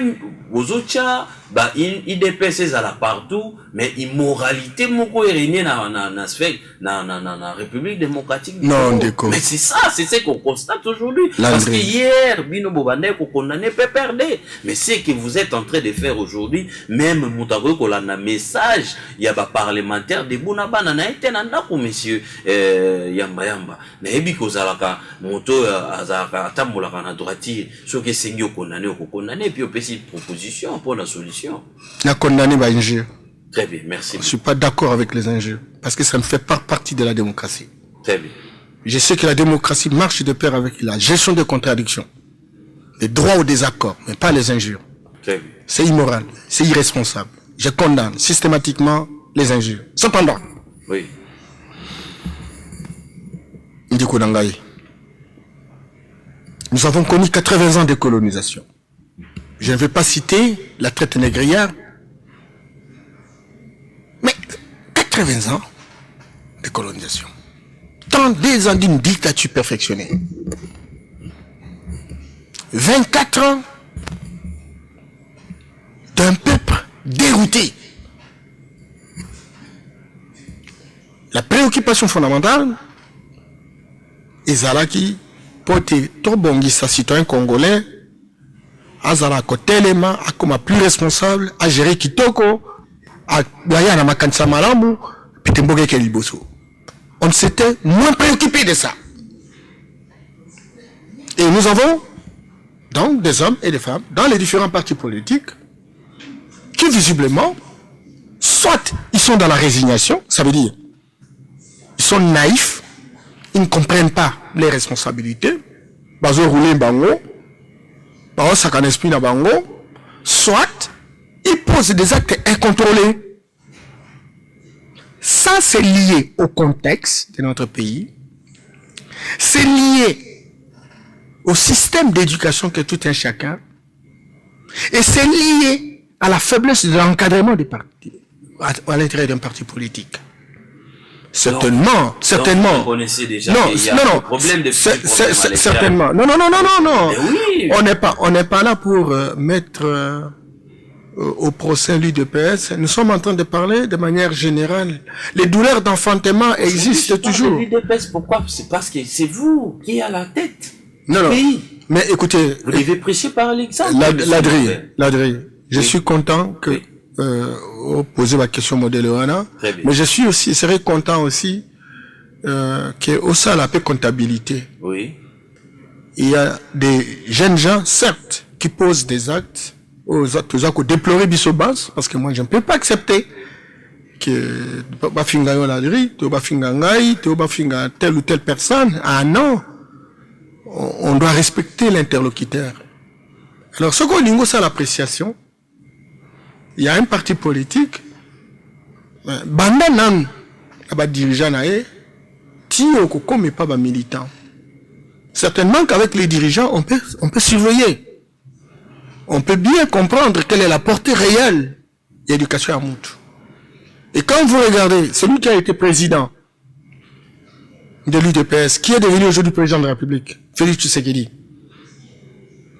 aux autres, bah, IDPS à la partout, mais immoralité, moko est régné dans la République démocratique du Congo. Mais c'est ça, c'est ce qu'on constate aujourd'hui. Parce que hier, Bino Bobane, qu'on condamnait, peut perdre. Mais c'est que vous êtes en train de faire aujourd'hui, même Moutago, qu'on a un message, il y a des parlementaires de Bounaba, n'a été nandako, monsieur, Yamba Yamba. N'ebi kozalaka, moto, azaka, tambolaka na droitier, ce que c'est mieux condamné, et puis on peut essayer une proposition pour la solution. La condamné va injure. Très bien, merci. Je ne suis pas d'accord avec les injures, parce que ça ne fait pas partie de la démocratie. Très bien. Je sais que la démocratie marche de pair avec la gestion des contradictions, les droits au désaccord, mais pas les injures. Très bien. C'est immoral, c'est irresponsable. Je condamne systématiquement les injures. Cependant, oui. Nous avons connu 80 ans de colonisation. Je ne vais pas citer la traite négrière, mais 80 ans de colonisation. 32 ans d'une dictature perfectionnée. 24 ans d'un peuple dérouté. La préoccupation fondamentale est Zalaki pour Tobongisa, citoyen congolais, Azala Kotelema, a comme plus responsable, à gérer Kitoko, à Guyana Makansa Malamu, Pitemboge Keliboso. On s'était moins préoccupé de ça. Et nous avons donc des hommes et des femmes dans les différents partis politiques qui visiblement, soit ils sont dans la résignation, ça veut dire ils sont naïfs, ils ne comprennent pas les responsabilités, bazo rouler bango, bazo sakanesprit na bango, soit ils posent des actes incontrôlés. Ça, c'est lié au contexte de notre pays, c'est lié au système d'éducation que tout un chacun, et c'est lié à la faiblesse de l'encadrement des partis, à l'intérieur d'un parti politique. Certainement, certainement. Vous connaissez déjà qu'il y a un problème de certainement. Non. Oui. On n'est pas là pour mettre au procès l'UDPS. Nous sommes en train de parler de manière générale. Les douleurs d'enfantement existent toujours. L'UDPS, pourquoi? C'est parce que c'est vous qui êtes à la tête. Non. Mais écoutez. Vous devez prêcher par l'exemple. L'Adri, je suis content que poser ma question modèle mais je suis aussi serais content aussi que au sein de la comptabilité, oui, il y a des jeunes gens certes qui posent des actes aux actes déplorer bisobas, parce que moi je ne peux pas accepter que bafinga yo la dri to bafinga ngai to bafinga telle ou telle personne. Ah non, on doit respecter l'interlocuteur. Alors ce qu'on dit ça l'appréciation, il y a un parti politique, Bandanan, dirigeant nae, Tio Koko mais pas militant. Certainement qu'avec les dirigeants, on peut surveiller. On peut bien comprendre quelle est la portée réelle de l'éducation à Moutou. Et quand vous regardez celui qui a été président de l'UDPS, qui est devenu aujourd'hui président de la République, Félix Tshisekedi,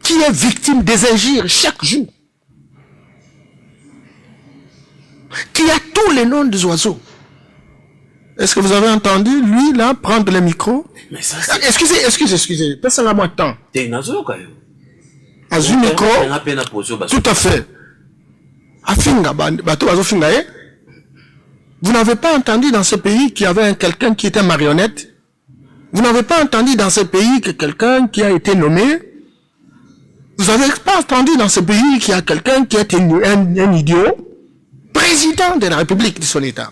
qui est victime des injures chaque jour, qui a tous les noms des oiseaux. Est-ce que vous avez entendu, lui, là, prendre le micro? Mais ça, excusez. Personne n'a moins de temps. T'es une azo, quand même. À un micro, tout à fait. Afinga, bateau azo finga, eh? Vous n'avez pas entendu dans ce pays qu'il y avait quelqu'un qui était marionnette? Vous n'avez pas entendu dans ce pays que quelqu'un qui a été nommé? Vous n'avez pas entendu dans ce pays qu'il y a quelqu'un qui est un idiot? Président de la République de son État.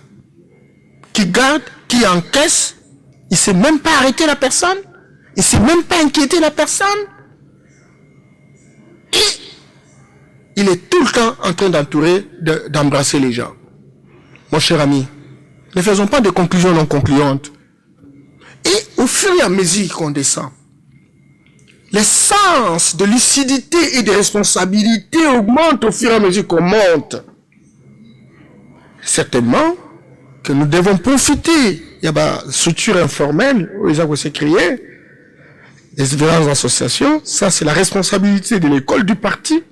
Qui garde, qui encaisse, il ne sait même pas arrêter la personne, il ne sait même pas inquiéter la personne. Et il est tout le temps en train d'embrasser les gens. Mon cher ami, ne faisons pas de conclusions non concluantes. Et au fur et à mesure qu'on descend, les sens de lucidité et de responsabilité augmentent au fur et à mesure qu'on monte. Certainement que nous devons profiter. Il y a des structures informelles où ils ont créé les différentes associations. Ça, c'est la responsabilité de l'école du parti,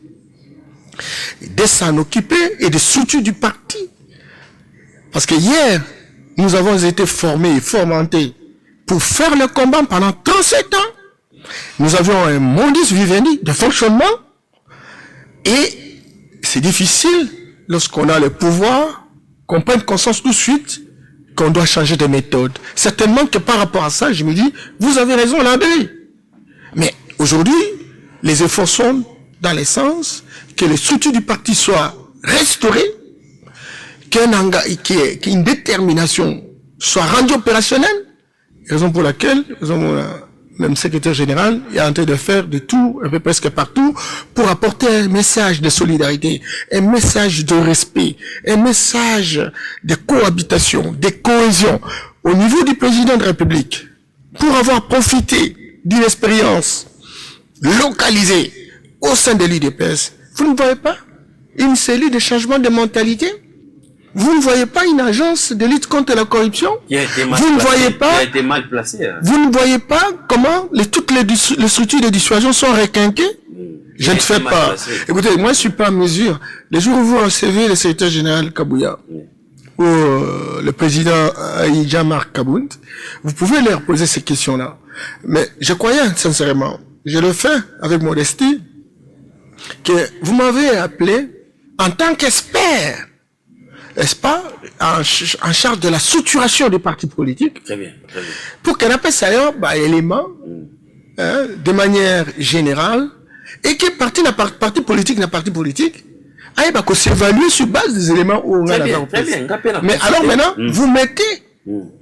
de s'en occuper et de structures du parti. Parce que hier, nous avons été formés et formantés pour faire le combat pendant 37 ans. Nous avions un modus vivendi de fonctionnement et c'est difficile lorsqu'on a le pouvoir qu'on prenne conscience tout de suite qu'on doit changer de méthode. Certainement que par rapport à ça, je me dis, vous avez raison, Landry. Mais aujourd'hui, les efforts sont dans le sens que les structures du parti soient restaurées, qu'une détermination soit rendue opérationnelle, raison pour laquelle même secrétaire général est en train de faire de tout, un peu presque partout, pour apporter un message de solidarité, un message de respect, un message de cohabitation, de cohésion au niveau du président de la République, pour avoir profité d'une expérience localisée au sein de l'UDPS. Vous ne voyez pas une cellule de changement de mentalité? Vous ne voyez pas une agence de lutte contre la corruption? Vous ne voyez pas, qui a été mal placé, hein. Vous ne voyez pas comment toutes les structures de dissuasion sont requinquées? Je ne fais pas. Placé. Écoutez, moi je suis pas en mesure. Les jours où vous recevez le secrétaire général Kabouya, ou le président Aïdja Marc Kabound, vous pouvez leur poser ces questions-là. Mais je croyais sincèrement, je le fais avec modestie, que vous m'avez appelé en tant qu'expert, n'est-ce pas, en charge de la structuration des partis politiques. Très bien, très bien. Pour qu'on appelle ça élément, de manière générale, et que parti politique, qu'on s'évalue sur base des éléments où on a la très bien. Mais alors maintenant, vous mettez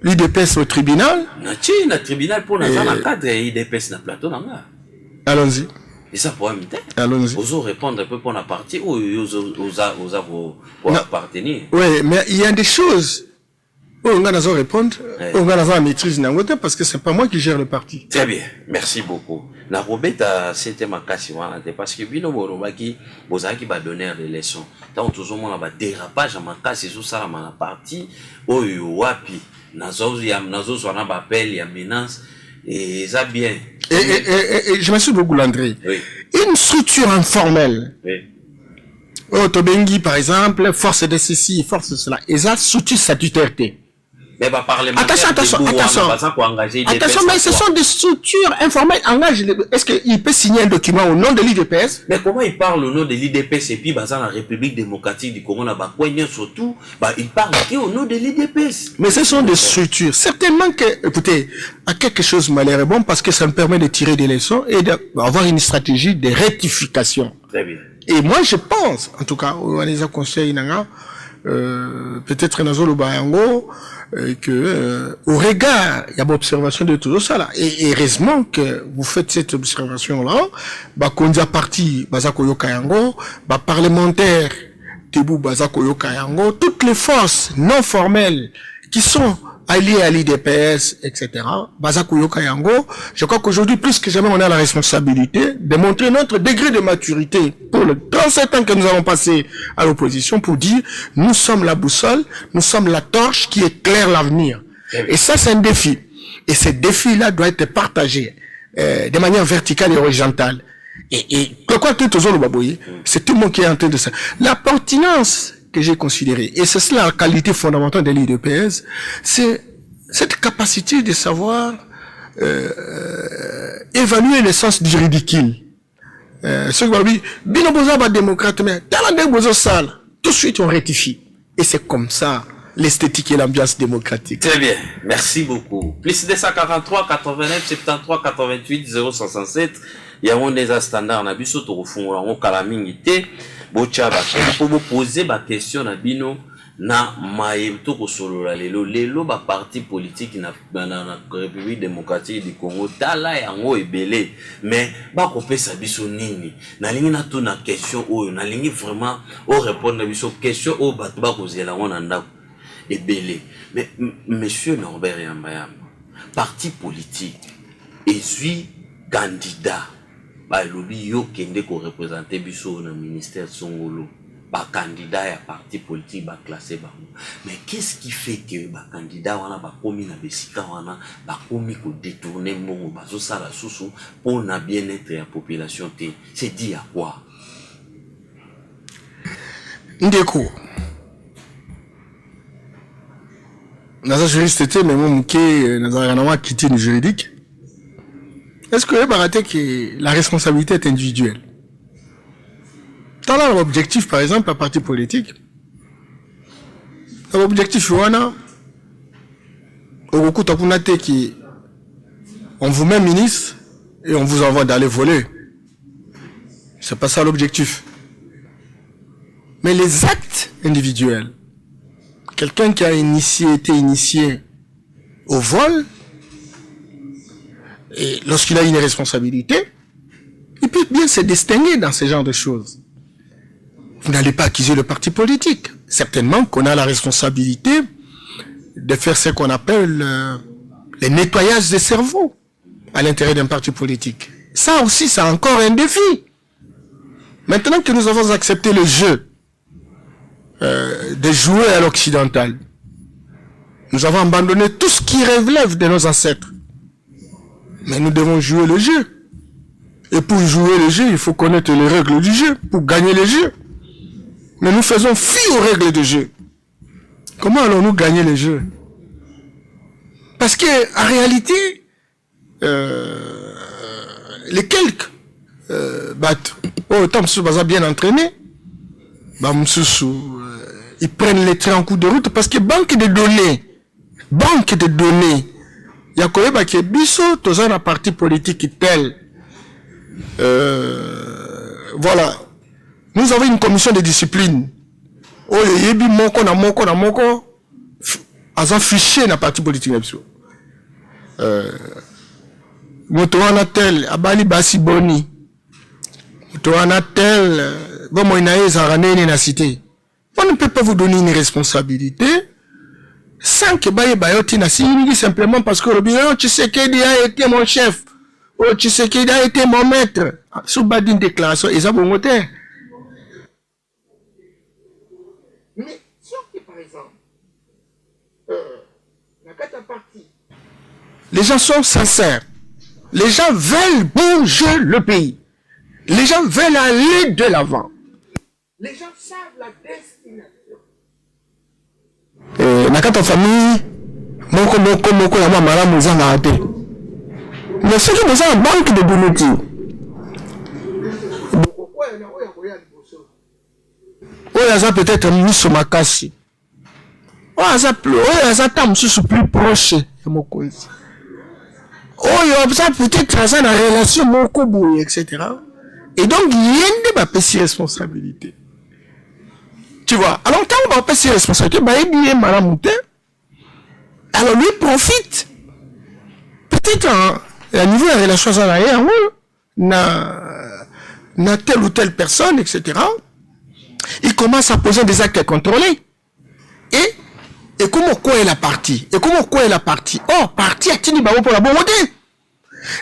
l'UDPS au tribunal. Le tribunal pour nous cadre l'UDPS na plateau. Allons-y. Et ça pourrait me dire. Allons-y. Vous répondre un peu pour la partie ou vous appartenir. Oui, mais il y a des choses où on va répondre, on va maîtrise parce que c'est pas moi qui gère le parti. Très bien, merci beaucoup. La robeta c'était ma casse parce que bino borobaki bozaki ba donner des leçons. Tant toujours mon ba dérapage ma casse sur ça ma partie oyo wapi nazo zwana ba appel ya menace et ça bien. Et je me suis beaucoup Landry. Oui. Une structure informelle. Oui. Tobengi par exemple, force de ceci, force de cela. Et ça structure statutaire. Mais bah attention, mais ce sont des structures informelles. Est-ce qu'il peut signer un document au nom de l'UDPS? Mais comment il parle au nom de l'UDPS et puis dans la République démocratique du Congo, surtout, il parle au nom de l'UDPS. Mais ce sont des structures. Certainement que, écoutez, à quelque chose malheur est bon parce que ça me permet de tirer des leçons et d'avoir une stratégie de rectification. Très bien. Et moi, je pense, en tout cas, on les a conseillé, peut-être dans le Bayango, que au regard, il y a une observation de tout ça là. Et heureusement que vous faites cette observation là, qu'on a parti, Bazakoyokayango, parlementaire, Tebu Bazakoyokayango, toutes les forces non formelles qui sont alliés à l'IDPS, etc. Bazakuyoka Yango, je crois qu'aujourd'hui, plus que jamais, on a la responsabilité de montrer notre degré de maturité pour le 37 ans que nous avons passé à l'opposition pour dire, nous sommes la boussole, nous sommes la torche qui éclaire l'avenir. Et ça, c'est un défi. Et ce défi-là doit être partagé de manière verticale et horizontale. Et quoi que tout le baboye, c'est tout le monde qui est en train de ça. La pertinence que j'ai considérée, et c'est cela la qualité fondamentale de l'IDPS, c'est cette capacité de savoir évaluer le sens du ridicule. Ce que dit, bino boza ba démocrate, mais talande bozo sale, tout de suite on rectifie. Et c'est comme ça l'esthétique et l'ambiance démocratique. Très bien, merci beaucoup. Plus 243 89 73 88 067. Il y a un des standards na biso to refungola ngo kala mingi te bocha ba pour vous poser ba question na bino na maye to ko solola lelo ba parti politique na République démocratique du Congo tala yango ebele mais ba ko pesa biso nini na lingi na to na question oyo na lingi vraiment o répondre na biso question o ba to ba ko zela ngona ndako ebele mais monsieur Norbert Yambayamba parti politique et suis candidat ba lobi yo kende ko représenter biso na ministère Songolo ba candidat ya parti politique ba classé ba mais qu'est-ce qui fait que ba candidat wana ba komi na besika wana ba komi ko détourner mongo ba zo sala susu pour na bien-être ya population te c'est dit à quoi Ndeko naza juriste te mais mon muke naza kana quitter le juridique. Est-ce que la responsabilité est individuelle? Dans l'objectif, par exemple, la parti politique, l'objectif, on vous met ministre et on vous envoie d'aller voler. C'est pas ça l'objectif. Mais les actes individuels, quelqu'un qui a été initié au vol, et lorsqu'il a une responsabilité, il peut bien se distinguer dans ce genre de choses. Vous n'allez pas accuser le parti politique. Certainement qu'on a la responsabilité de faire ce qu'on appelle le nettoyage des cerveaux à l'intérieur d'un parti politique. Ça aussi, c'est encore un défi. Maintenant que nous avons accepté le jeu de jouer à l'occidental, nous avons abandonné tout ce qui relève de nos ancêtres. Mais nous devons jouer le jeu. Et pour jouer le jeu, il faut connaître les règles du jeu, pour gagner le jeu. Mais nous faisons fi aux règles du jeu. Comment allons-nous gagner le jeu? Parce que, en réalité, les quelques bien entraînés, ils prennent les trains en cours de route parce que banque de données, Yakoyeba ke biso toza na parti politique tel. Voilà. Nous avons une commission de discipline. Oh yebi moko na moko azan fichier na parti politique na biso. Moto wana tel abali basi boni. Moto wana tel bomo inaye zaranene na cité. On ne peut pas vous donner une responsabilité sans que Baye Bayoti n'a signé simplement parce que le Tshisekedi a été mon chef. Oh, Tshisekedi a été mon maître. Sous bas d'une déclaration, ils ont bon côté. Mais si on dit par exemple, les gens sont sincères. Les gens veulent bouger le pays. Les gens veulent aller de l'avant. Les gens savent la destination. Nakata famille, moko ya mama muza na ate. Mais ce qui nous a un banque de données. Oya za peut-être miso makasi. Oya za tam susu plus proche ya mokonzi. Oya za peut-être za na relation moko boye etc. Et donc yende ba pesi responsabilité. Tu vois, alors quand on va passer ses responsabilités, bah il dit Maramouté, alors lui profite. Peut-être à niveau de la relation à l'arrière, na telle ou telle personne, etc. Il commence à poser des actes contrôlés. Et Et comment quoi est la partie? Oh, partie a tini babo pour la bonté.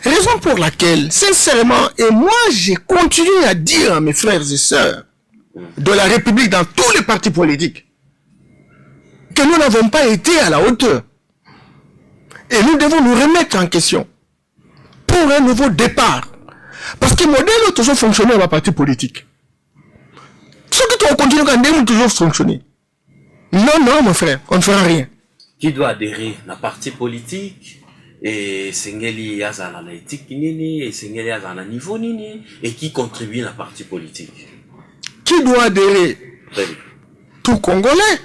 Raison pour laquelle, sincèrement, et moi j'ai continué à dire à mes frères et sœurs de la République dans tous les partis politiques que nous n'avons pas été à la hauteur. Et nous devons nous remettre en question pour un nouveau départ. Parce que le modèle est toujours fonctionné dans la partie politique. Ceux qui ont continué à toujours fonctionner. Non, mon frère, on ne fera rien. Qui doit adhérer à la partie politique et Sengeli Azana na éthique nini et Sengeli Azana niveau nini et qui contribue à la partie politique? Qui doit adhérer? Tout Congolais.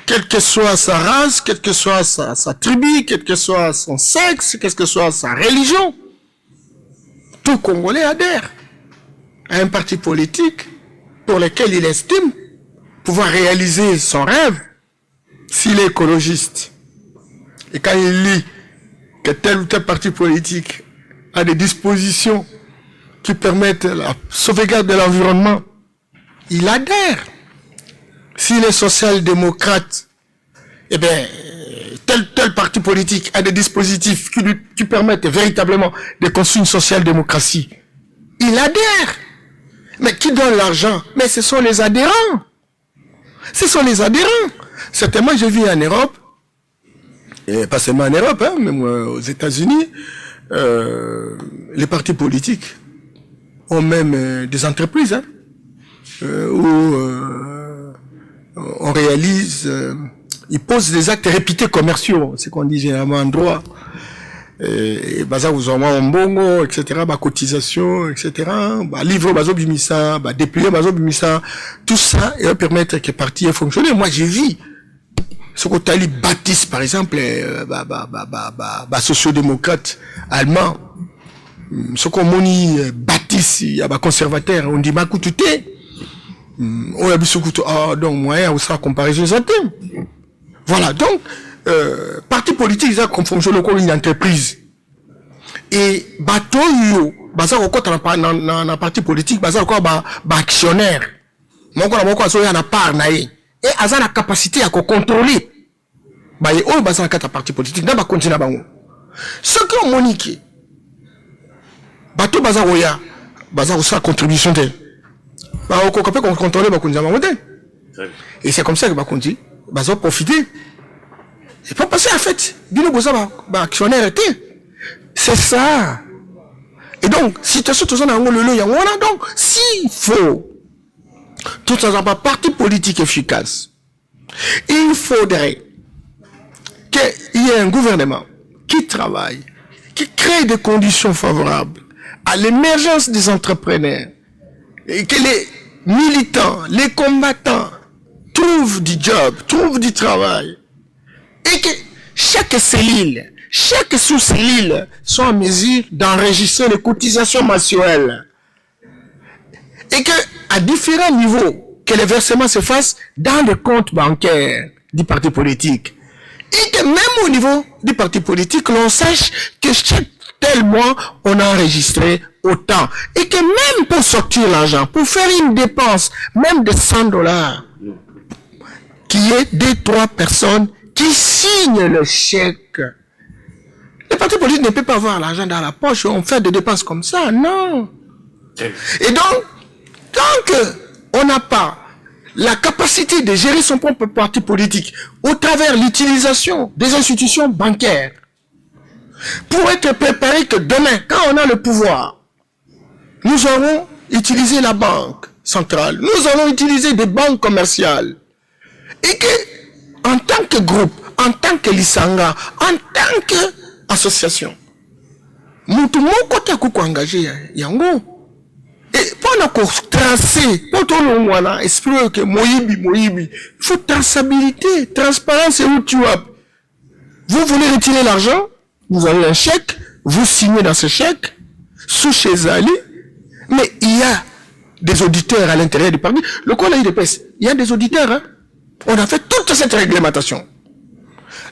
Quelle que soit sa race, quelle que soit sa tribu, quel que soit son sexe, quelle que soit sa religion. Tout Congolais adhère à un parti politique pour lequel il estime pouvoir réaliser son rêve s'il est écologiste. Et quand il lit que tel ou tel parti politique a des dispositions qui permettent la sauvegarde de l'environnement, il adhère. S'il est social-démocrate, eh bien, tel parti politique a des dispositifs qui permettent véritablement de construire une social-démocratie, il adhère. Mais qui donne l'argent? Mais ce sont les adhérents. Ce sont les adhérents. Certainement, je vis en Europe, et pas seulement en Europe, hein, même aux États-Unis, les partis politiques ont même des entreprises hein, où on réalise, ils posent des actes réputés commerciaux, c'est qu'on dit généralement en droit. Et baza uzoma mbongo etc ba cotisation etc ba livre bazo bimisa ba député bazo bimisa tout ça et va permettre que parti fonctionne. Moi j'ai vu ce que Tali Baptiste par exemple sociodémocrate allemand ce qu'on moni Baptiste il y a ba conservateur on dit makutute on a biso kuto donc moyen ou ça comparaison santé. Voilà donc parti politique ça comme fonctionne comme une entreprise et bateau yo baza ko na parti politique baza ko ba actionnaire moko na moko so ya na part na ye et aza na capacité à contrôler ba ye o baza na kata parti politique na ba continuer bango ce que monique bateau baza oya baza ko sa contribution de ba ko capé contrôler ba kunza bango et c'est comme ça que ba konti baza profiter. Il faut passer à fait. Bino boza ba actionnaire était. C'est ça. Et donc, si tu as tout ça dans le yangona, donc, s'il faut tout ça dans un parti politique efficace, il faudrait qu'il y ait un gouvernement qui travaille, qui crée des conditions favorables à l'émergence des entrepreneurs et que les militants, les combattants trouvent du job, trouvent du travail. Et que chaque cellule, chaque sous-cellule soit en mesure d'enregistrer les cotisations mensuelles. Et que, à différents niveaux, que les versements se fassent dans le compte bancaire du parti politique. Et que même au niveau du parti politique, l'on sache que chaque tel mois, on a enregistré autant. Et que même pour sortir l'argent, pour faire une dépense, même de $100, qu'il y ait 2-3 personnes qui signe le chèque. Le parti politique ne peut pas avoir l'argent dans la poche, on fait des dépenses comme ça, non. Et donc, tant qu'on n'a pas la capacité de gérer son propre parti politique au travers l'utilisation des institutions bancaires, pour être préparé que demain, quand on a le pouvoir, nous aurons utilisé la banque centrale, nous allons utiliser des banques commerciales, et que en tant que groupe, en tant que lisanga, en tant que association, nous tout le monde engagé yango. Et pour tracer, pour tout le monde, esprit que Moïbi, il faut traçabilité, transparence et où tu as. Vous voulez retirer l'argent, vous avez un chèque, vous signez dans ce chèque, sous chez Ali, mais il y a des auditeurs à l'intérieur du parti. Le collège de presse, il y a des auditeurs, hein. On a fait toute cette réglementation.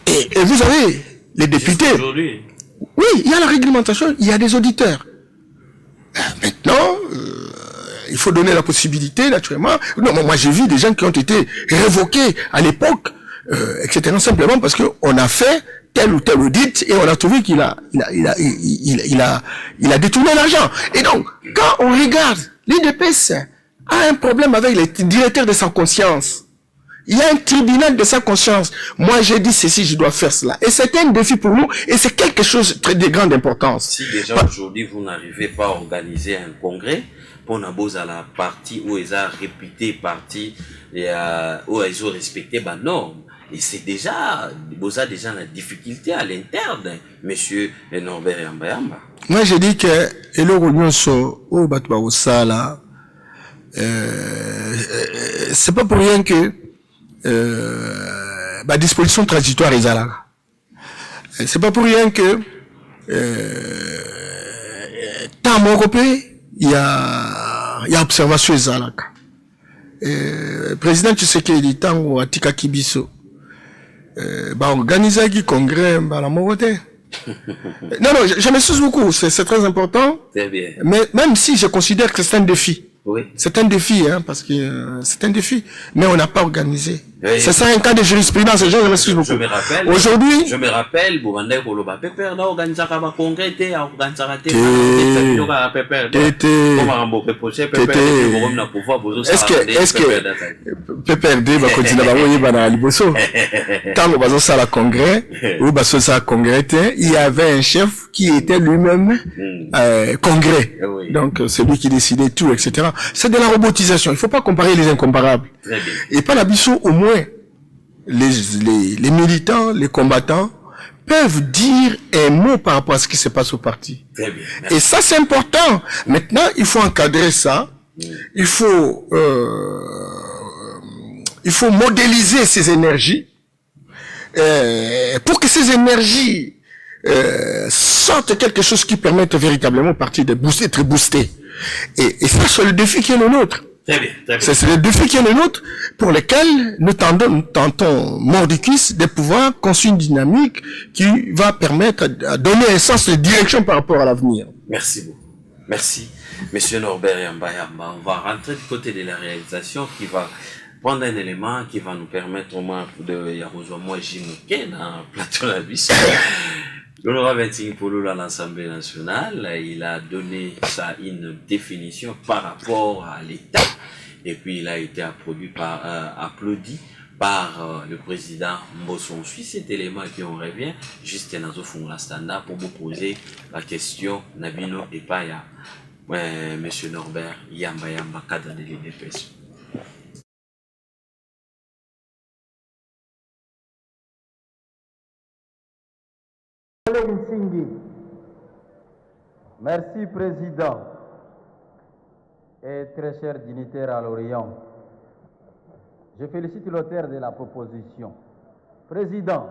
Et vous avez les députés. Oui, il y a la réglementation, il y a des auditeurs. Maintenant, il faut donner la possibilité, naturellement. Non, moi j'ai vu des gens qui ont été révoqués à l'époque, etc. Simplement parce que on a fait tel ou tel audit et on a trouvé qu'il a détourné l'argent. Et donc, quand on regarde, l'UDPS a un problème avec les directeurs de sa conscience. Il y a un tribunal de sa conscience. Moi, j'ai dit ceci, je dois faire cela. Et c'est un défi pour nous, et c'est quelque chose de grande importance. Si déjà aujourd'hui, vous n'arrivez pas à organiser un congrès, pour n'abos à la partie où ils ont réputé partie, où ils ont respecté les normes. Et c'est déjà, vous avez déjà la difficulté à l'interne, monsieur Norbert Yamba. Moi, j'ai dit que, et le réunion so, au Batba au Sala, c'est pas pour rien que, disposition transitoire est là. C'est pas pour rien que, tant européen, il y a observation ezalaka. Président Tshisekedi tango atika kibiso organiser qui congrès la mokote. Non, je m'excuse beaucoup, c'est très important. Très bien. Mais même si je considère que c'est un défi. Oui. C'est un défi, hein, parce que c'est un défi. Mais on n'a pas organisé. Oui. C'est ça un cas de jurisprudence. Je m'excuse beaucoup. Je me rappelle. Aujourd'hui. Je me rappelle, Boubandé Koloba Pepper, là, organiser un congrès, organiser est-ce que PPRD va continuer à voyer dans Liboso? Quand on va à la congrès, ou à congrès, il y avait un chef qui était lui-même congrès. Oui. Donc, c'est lui qui décidait tout, etc. C'est de la robotisation. Il ne faut pas comparer les incomparables. Très bien. Et par la Bissau, au moins, les militants, les combattants peuvent dire un mot par rapport à ce qui se passe au parti. Très bien. Et ça, c'est important. Maintenant, il faut encadrer ça. Il faut modéliser ces énergies pour que ces énergies sortent quelque chose qui permette véritablement au parti d'être boosté. Et ça, c'est le défi qui est le nôtre. Très bien, très bien. C'est le défi qui est le nôtre, pour lequel nous tentons mordicus de pouvoir construire une dynamique qui va permettre à donner un sens de direction par rapport à l'avenir. Merci beaucoup. Merci, monsieur Norbert Yamba. On va rentrer du côté de la réalisation qui va prendre un élément qui va nous permettre au moins de Yarozouamo Jimouké dans le plateau de la vie. L'honorable Vincent Polo à l'Assemblée nationale, il a donné ça une définition par rapport à l'État, et puis il a été applaudi par le président Mbosson. Suit cet élément et puis on revient juste dans le standard pour vous poser la question Nabino et Paya, monsieur Norbert Yamba cadre de l'UDPS. Merci Président et très chers dignitaires à l'Orient. Je félicite l'auteur de la proposition. Président,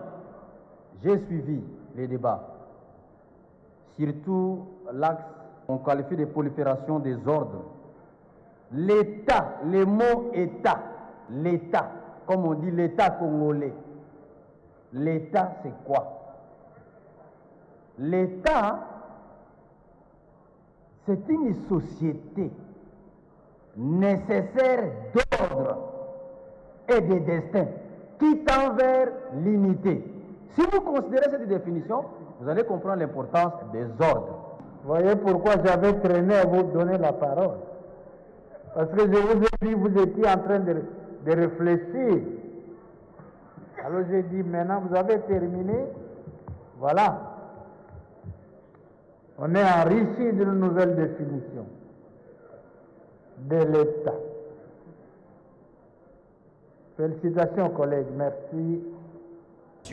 j'ai suivi les débats, surtout l'axe qu'on qualifie de prolifération des ordres. L'État, le mot État, l'État, comme on dit l'État congolais. L'État, c'est quoi? L'État, c'est une société nécessaire d'ordre et de destin qui tend vers l'unité. Si vous considérez cette définition, vous allez comprendre l'importance des ordres. Vous voyez pourquoi j'avais traîné à vous donner la parole. Parce que je vous ai dit, vous étiez en train de réfléchir. Alors j'ai dit, maintenant vous avez terminé, voilà. On est enrichi d'une nouvelle définition de l'État. Félicitations collègues, merci.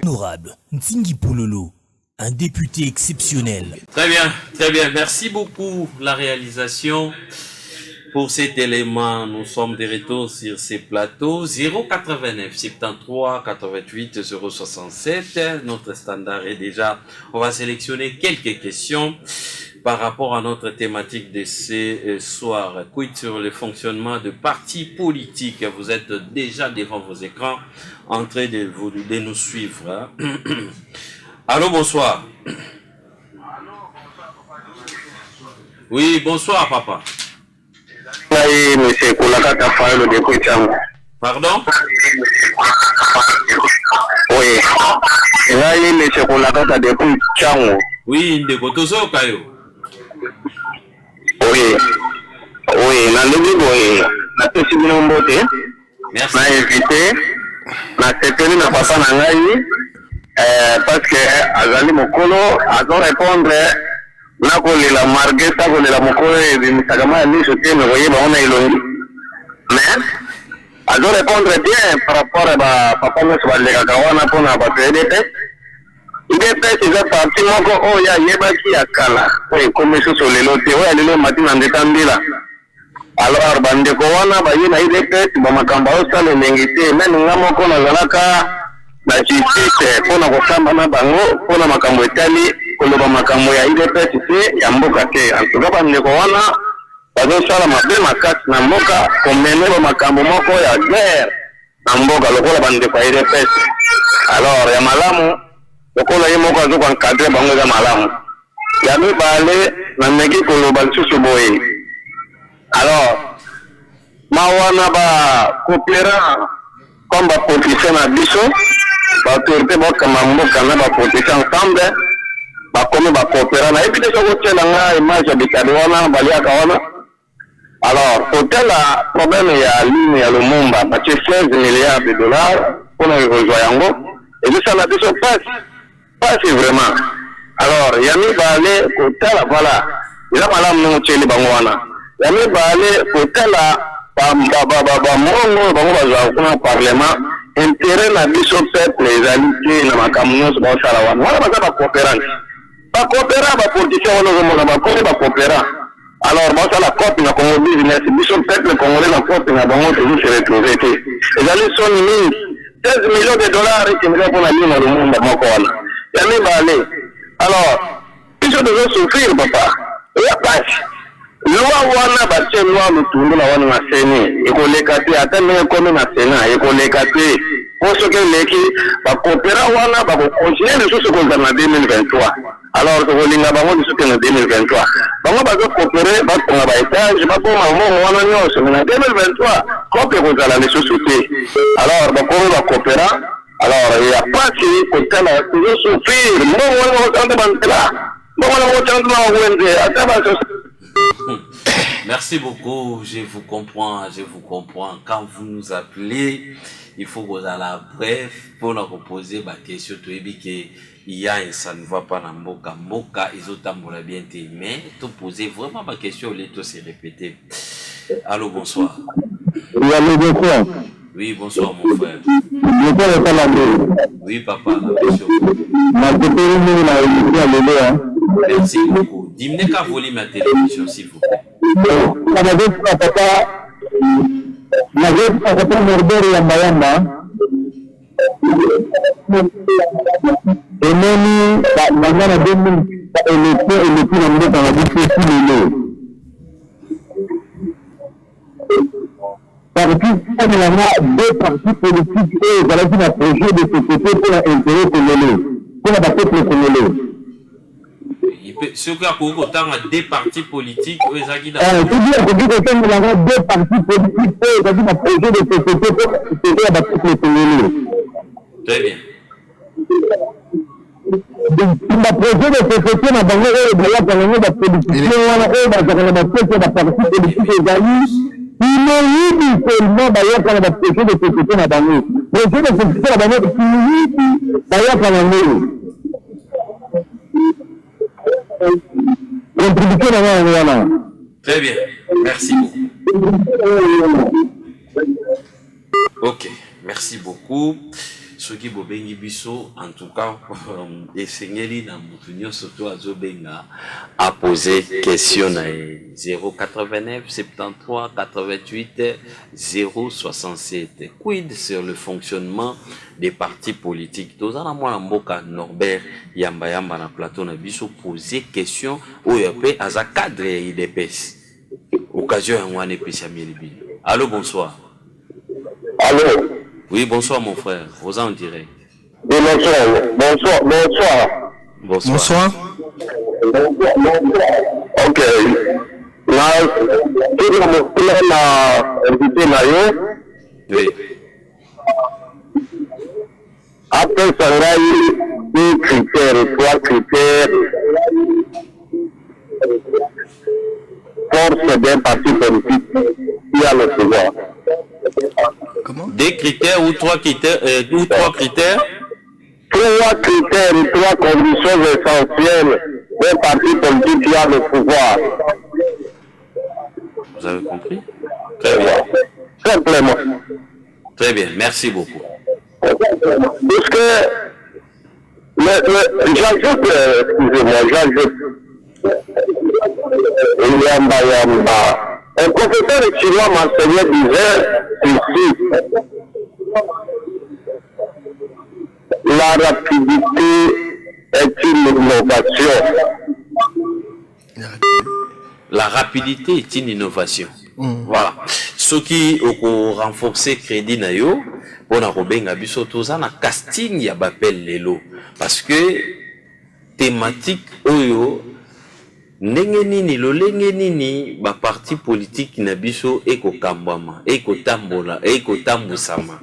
Honorable Ntingi Poulolo, un député exceptionnel. Très bien, merci beaucoup la réalisation pour cet élément. Nous sommes de retour sur ces plateaux. 089 73 88 067. Notre standard est déjà. On va sélectionner quelques questions par rapport à notre thématique de ce soir. Quid sur le fonctionnement de partis politiques. Vous êtes déjà devant vos écrans en train de nous suivre. Allô, bonsoir. Oui, bonsoir, papa. ngai monsieur Kulakata Faelo de Kuchango. Pardon? Oui. Ngai monsieur Kulakata de Kuchango. Oui, ndeko tozoyoka yo. Oui. Oui, na lebi boye na pesi bino mbote. Merci. Na invité na sepeli na papa na ngai parce que azali mokolo azo répondre na kolela margeta kolela mokolo ebimisaka ma ya miso te me koyeba ona elongi mais azo répondre bien par rapport a papa nyonso balekaka wana mpona bato ya idps eza parti moko oyo ayebaki ya kala oyo ekomi lisusu lelo te oyo lelo mati na nzeta mbila alors bandeko wana baye na idps bamakambo aosala elengi te me ninga moko nazalaka na justice mpona kosamba na bango mpona makambo etali koloba makambo ya idps te ya mboka te antuka bandeko wana bazosala mabe makasi na mboka komene bamakambo moko ya guerre na mboka lokola bandeko ya idps alors ya malamu lokola ye moko azokoencadre bango eza malamu ya mibale nameki koloba lisusu boye alors mawana bakopera comme bapolitien na biso baautorité bakama mboka na bapolitien ensemble bakomi bakopera nayebi te soko otiela nga image ya bikadi wana baliaka wana alors kotela problème ya ligne ya lumumba batie 16 milliards de dollars mpona kozwa yango ezosala biso pasi vraiment alors ya mibale kotala voilà eza malamu nongo tieli bango wana ya mibale kotala bamongo bango bazwa kuna parlement intérêt na biso peuple ezali te na makambo nyonso baosala wana baza bacoopérante bacoopéra bapoliticien wana ozomona bakomi bacoopéra alors baosala cope na congo business biso peuple congolais na cope na bango toujours se retrouve te ezali soni mingi 16 millions de dollars ekendeka mpona lino lumumba moko wana ya mibale alors biso tozosouffrir papa eya pasi loi wana batie loi lutundu na wana na seni ekoleka te ata ndenge ekomi na sena ekoleka te po soki eleki bakopera wana bakokontinue lisusu kozala na 2023 alors tokolinga bango lisusu na 2023 bango bazokopere batonga baetage bakoma momo wana nyonso me na 2023 kope ekozala lisusu te alors bakomi bakopera alors ya pasi kotala tozosouffrir mbongo wana bakotanda banzela mbongo wana bakotanda na bawenze ata baso. Merci beaucoup, je vous comprends. Quand vous nous appelez, il faut que vous allez bref pour nous poser la question. Il y a un ça ne va pas dans Mboka. Mboka, ils ont tambouré bien, mais tu poser vraiment ma question, les tout se répéter. Allô, bonsoir. Oui, allô, bonsoir. Oui, bonsoir, mon frère. Oui, papa, la question. Merci beaucoup. Dis-moi qu'à voler ma télévision, s'il vous plaît. Deux partis politiques et voilà qui a projet de société pour l'intérêt congolais, pour la peuple congolais. Ce qui a pour autant deux partis politiques, deux partis politiques et voilà qui a projet de société pour l'intérêt la peuple congolais. Très bien. Le projet de société n'a pas de politique, il est libre seulement d'ailleurs quand on a projet de société na bango. Projet de société na bango libre d'ailleurs quand on est. Contribution na wana. Très bien. Merci beaucoup. Ok. Merci beaucoup. Ce qui bobengi biso, en tout cas, esengeli na mutunyo surtout azobenga a posé question na 089 73 88 067. Quid sur le fonctionnement des partis politiques? Tozana mwana mboka Norbert Yamba Yamba na plateau na biso poser question OEP aza cadre IDPS. Occasion ya mwana epesa mielibi. Allô, bonsoir. Allô. Oui, bonsoir mon frère, vous en direct. Oui, bonsoir. Bonsoir. Ok. invité Nayo. Oui. Après ça, il y a deux critères, trois critères. Force d'un parti politique qui a le pouvoir. Comment? Des critères ou trois critères Trois critères et trois conditions essentielles d'un parti politique qui a le pouvoir. Vous avez compris? Très bien. Simplement. Très bien, merci beaucoup. Parce que j'ajoute, excusez-moi, Yamba. Un professeur chinois m'enseignait disait ici, la rapidité est une innovation. La rapidité est une innovation. Voilà. Ce qui renforcer crédit na yo, on a robenga biso toza na casting ya bapel lelo parce que thématique oyo ndenge nini lolenge nini ba parti politique na biso ekokambama ekotambola ekotambusama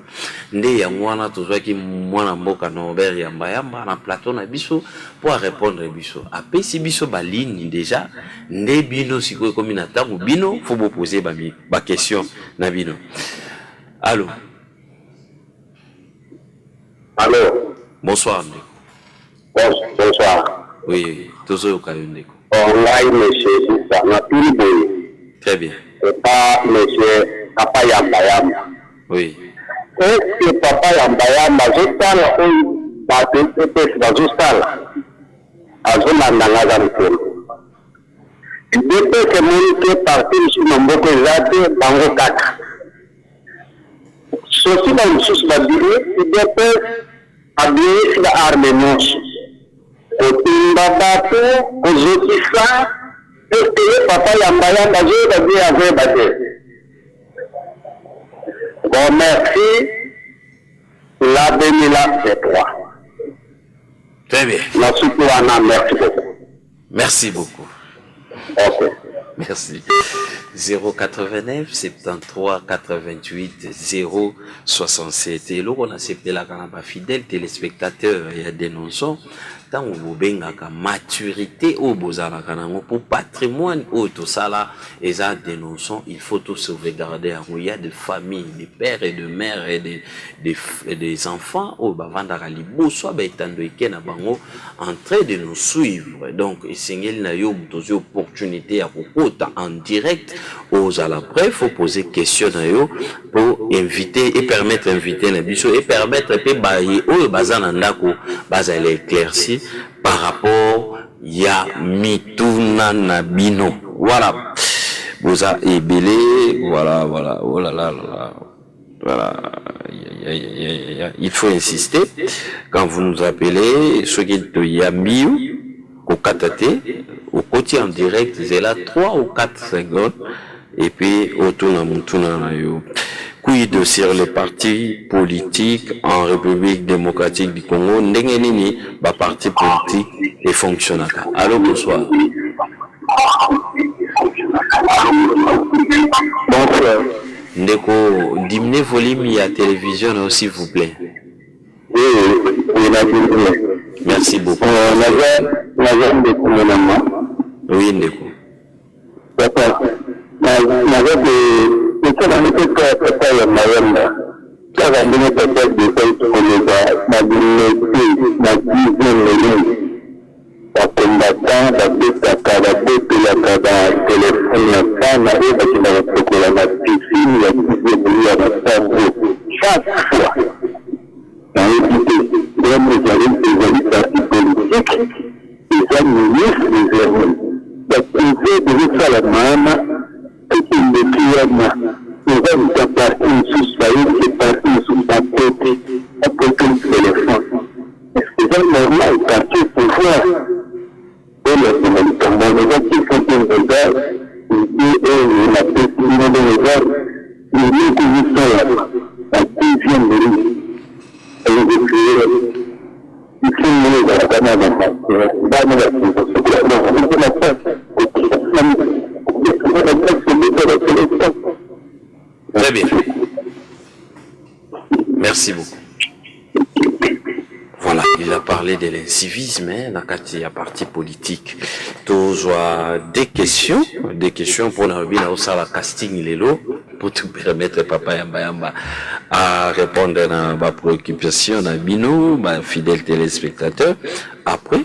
nde ya mwana tozwaki mwana mboka Norbert Yamba na plateau na biso pour répondre biso apesi biso ba ligne déjà nde bino sikoyo komi na tango bino faut vous poser ba question na bino. Allô. Allô. Bonsoir ndeko. Bonsoir. Oui, tozoyoka yo ndeko. Online, monsieur Issa, na Piliboy. Très bien. Et pas monsieur Papa Yamba. Oui. Est-ce que Papa Yamba, Zostala, ou Bazostala, Azolanda Mukolo. Depuis que mon parti sur mon boko zate, Bango Kaka. Ceci dans une source d'abîme, il dépend d'abîmer la arme. Otimba bato, ozokisa, est-ce Papa Yamba Zoda bien avec Bate. Bon, merci. La 2023. Très bien. Merci beaucoup. Merci beaucoup. Ok. Merci. 089 73 88 067. Et là, on a accepté la canapa fidèle téléspectateur et dénonçant. Tant on bengaka maturité au bozala kanango pour patrimoine au tout ça là et ça dénonçant il faut tout sauvegarder. Il y a des familles, des pères et de mères et des enfants au bavanda libo soit betando ikena bango en train de nous suivre. Donc singel na yo mutozi opportunité à kokota en direct aux à la preuve faut poser question na yo pour inviter et permettre inviter na biso et permettre pe baye o bazana ndako bazala éclairci par rapport ya mituna na bino. Voilà. Boza ebele, voilà, oh là là. Voilà. Il faut insister. Quand vous nous appelez, ce qui est de Yambiou, au Katate, au côté en direct, c'est là 3 ou 4 secondes. Et puis, au Tuna yo. Quid sur les partis politiques en République démocratique du Congo, Ndengenini, ba parti politique et fonctionnaire. Allô, bonsoir. Bonsoir. Ndeko, diminuez volume à la télévision, s'il vous plaît. Oui, merci beaucoup. Oui, Ndeko. Très bien. Merci beaucoup. Voilà, il a parlé de l'incivisme, dans le parti politique. Tous des questions pour nous la casting lelo pour te permettre papa Yamba à répondre à ma préoccupation à Bino, fidèles téléspectateurs. Après,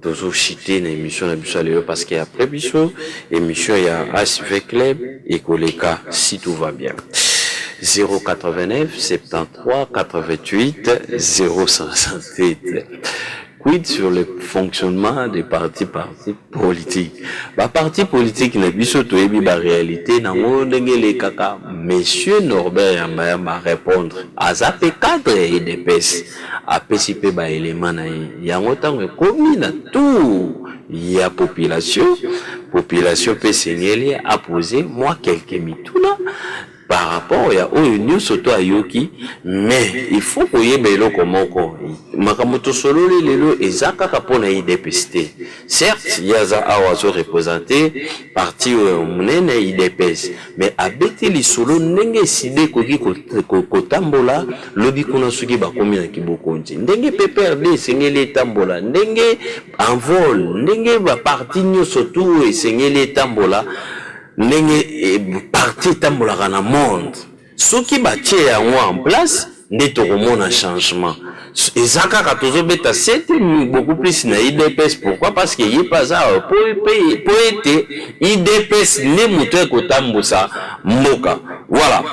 toujours chiter une émission parce qu'après Bichot, émission il y a HV Club et Koleka si tout va bien. 089 73 88 068. Quid sur le fonctionnement des partis politiques. Parti politique n'a biso to ebi ba réalité na ndenge le kaka monsieur Norbert Yamba répondre azape cadre et DPS apesipe ba élément na yango tango komi na tout ya population peut s'engager à poser moi quelques mituna par rapport à Union Soto Ayoki, mais il faut qu'on y ait bello comme encore. Makamoto solo lelo ezaka kapona IDPST. Certes, il y a za awazo représenté parti munene IDPS, mais abeti li solo nenge side koki kotambola lobi kuna suki bakomi na kibokonji. Ndenge PPRD sengeli tambola, ndenge envol, ndenge ba parti Union Soto et sengeli tambola. Ndenge parti tambolaka na monde soki batie yango en place nde tokomona changement ezaka ka tozobeta sete beaucoup plus na IDPS. Pourquoi? Parce que yi paza po ete IDPS ne moto ekotambusa mboka. Voilà,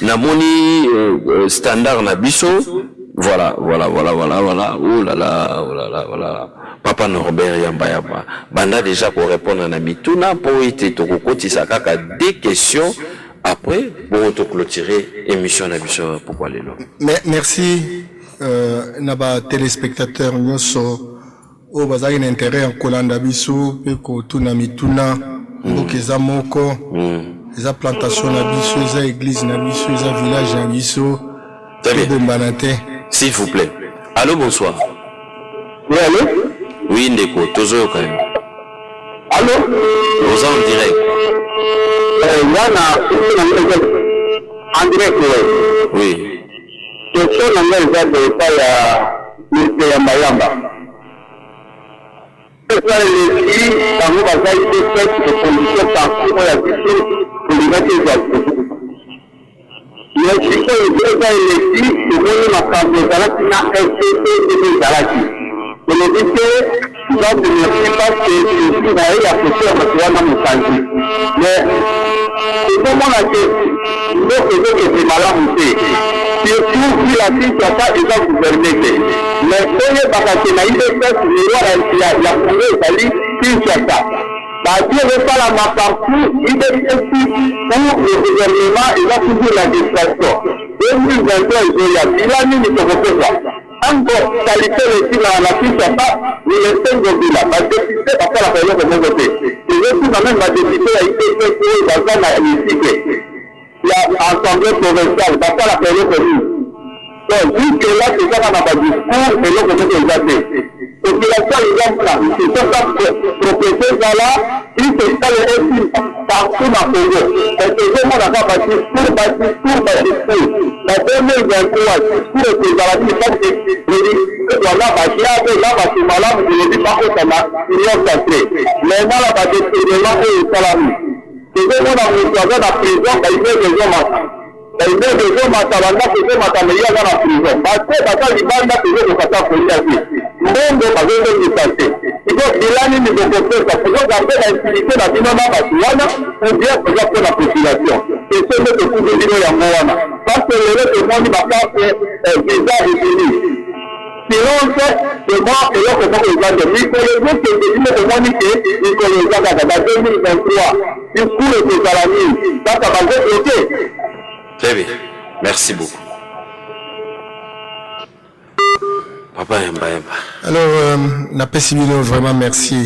namoni standard na biso. Voilà. Oh là là. Papa Norbert Yamba. Banda déjà pour répondre à Namituna, pour être tokokoti sakaka des questions. Après, pour te clôturer émission Nabiso, pourquoi les lots. Merci, naba téléspectateurs, nyoso, au bazar un intérêt en Kolanda Biso, peko tu Namituna, mbokeza moko, eza plantation Nabiso, eza église Nabiso, eza village Nabiso, Bombanate. S'il vous plaît. Allô, bonsoir. Oui, allô? Oui, Ndeko, toujours quand même. Allô? Nous en direct. En direct, oui. Question n'a pas de taille à Yamba. C'est ça, les filles, dans vos bagages, c'est fait de conditions partout pour la question pour les mettre. Mais si c'est les filles, c'est vraiment ma femme de Zalaki, n'a de Zalaki. Je me dis que, ça ne me pas que je suis allé à côté de ma Moussanji. Mais, c'est comment la question, que c'est malade, surtout si la fille n'a pas déjà gouverné. Mais, si les bagages n'a pas fait, il y a trouvé, c'est-à-dire, Kinshasa. Dieu veut pas la main partout, il est ici pour le gouvernement, il a toujours la distraction. 2021, il a mis le gouvernement. Encore, qualité de la Kinshasa, il est un gouvernement. Parce que c'est pas la période de mon côté. Et je suis quand même la députée a été faite dans un hémicycle. Il y a assemblée provinciale, pas la période de nous. Donc, jusque là, c'est ça qu'on a pas discours, et l'autre côté, il a fait. Population exemplaire, c'est ça propriété là, il se fait partout dans le Congo. Et que je m'en a bâti pour la 2023, pour le préservatif, parce que on a bâti là, bâti malade, je ne dis pas que ça m'a concentré. Maintenant, la bâti président et salami. C'est que mon administration de la prison, il fait des hommes. Il fait des hommes à Tabanda, il fait des hommes à la prison. Parce que ça, il va toujours de façon politique. Monde pas de santé. Il faut qu'il a mis des choses parce que garder la utilité la binoma batuana ou bien pour la population. Et ce que vous devez dire à Moana. Parce que le reste du monde va faire visa et fini. Sinon, c'est moi et l'autre pour les gens de l'État. Le groupe qui est dit au monde qui est les gens de 2023. Du coup, le salami, ça va bloquer. Très bien. Merci beaucoup. Papa Yamba. Alors, na pesibino vraiment merci.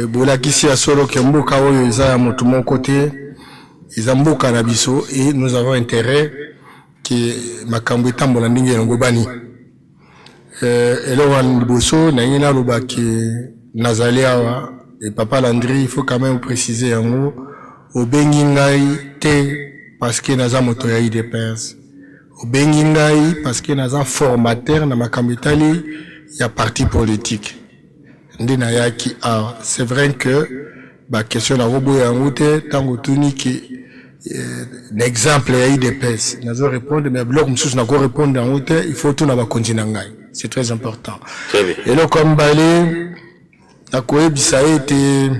Bola kisi ya solo ke mboka oyo eza ya moto mon côté, eza mboka na biso et nous avons intérêt que makambo etambola ndenge yango bani. Elo wan liboso na ngina loba ke nazali awa et papa Landry, il faut quand même préciser yango obengi ngai te parce que naza moto ya UDPS. Obengi ngai parce que naza formateur na makambo etali ya parti politique. Ndi na yaki c'est vrai que ba question na robo ya ngute tango tuni ki l'exemple ya UDPS. Nazo répondre mais bloc msusu na ko répondre ngute il faut tout na ba kontina ngai. C'est très important. Très bien. Et là comme balé na koyebisa ete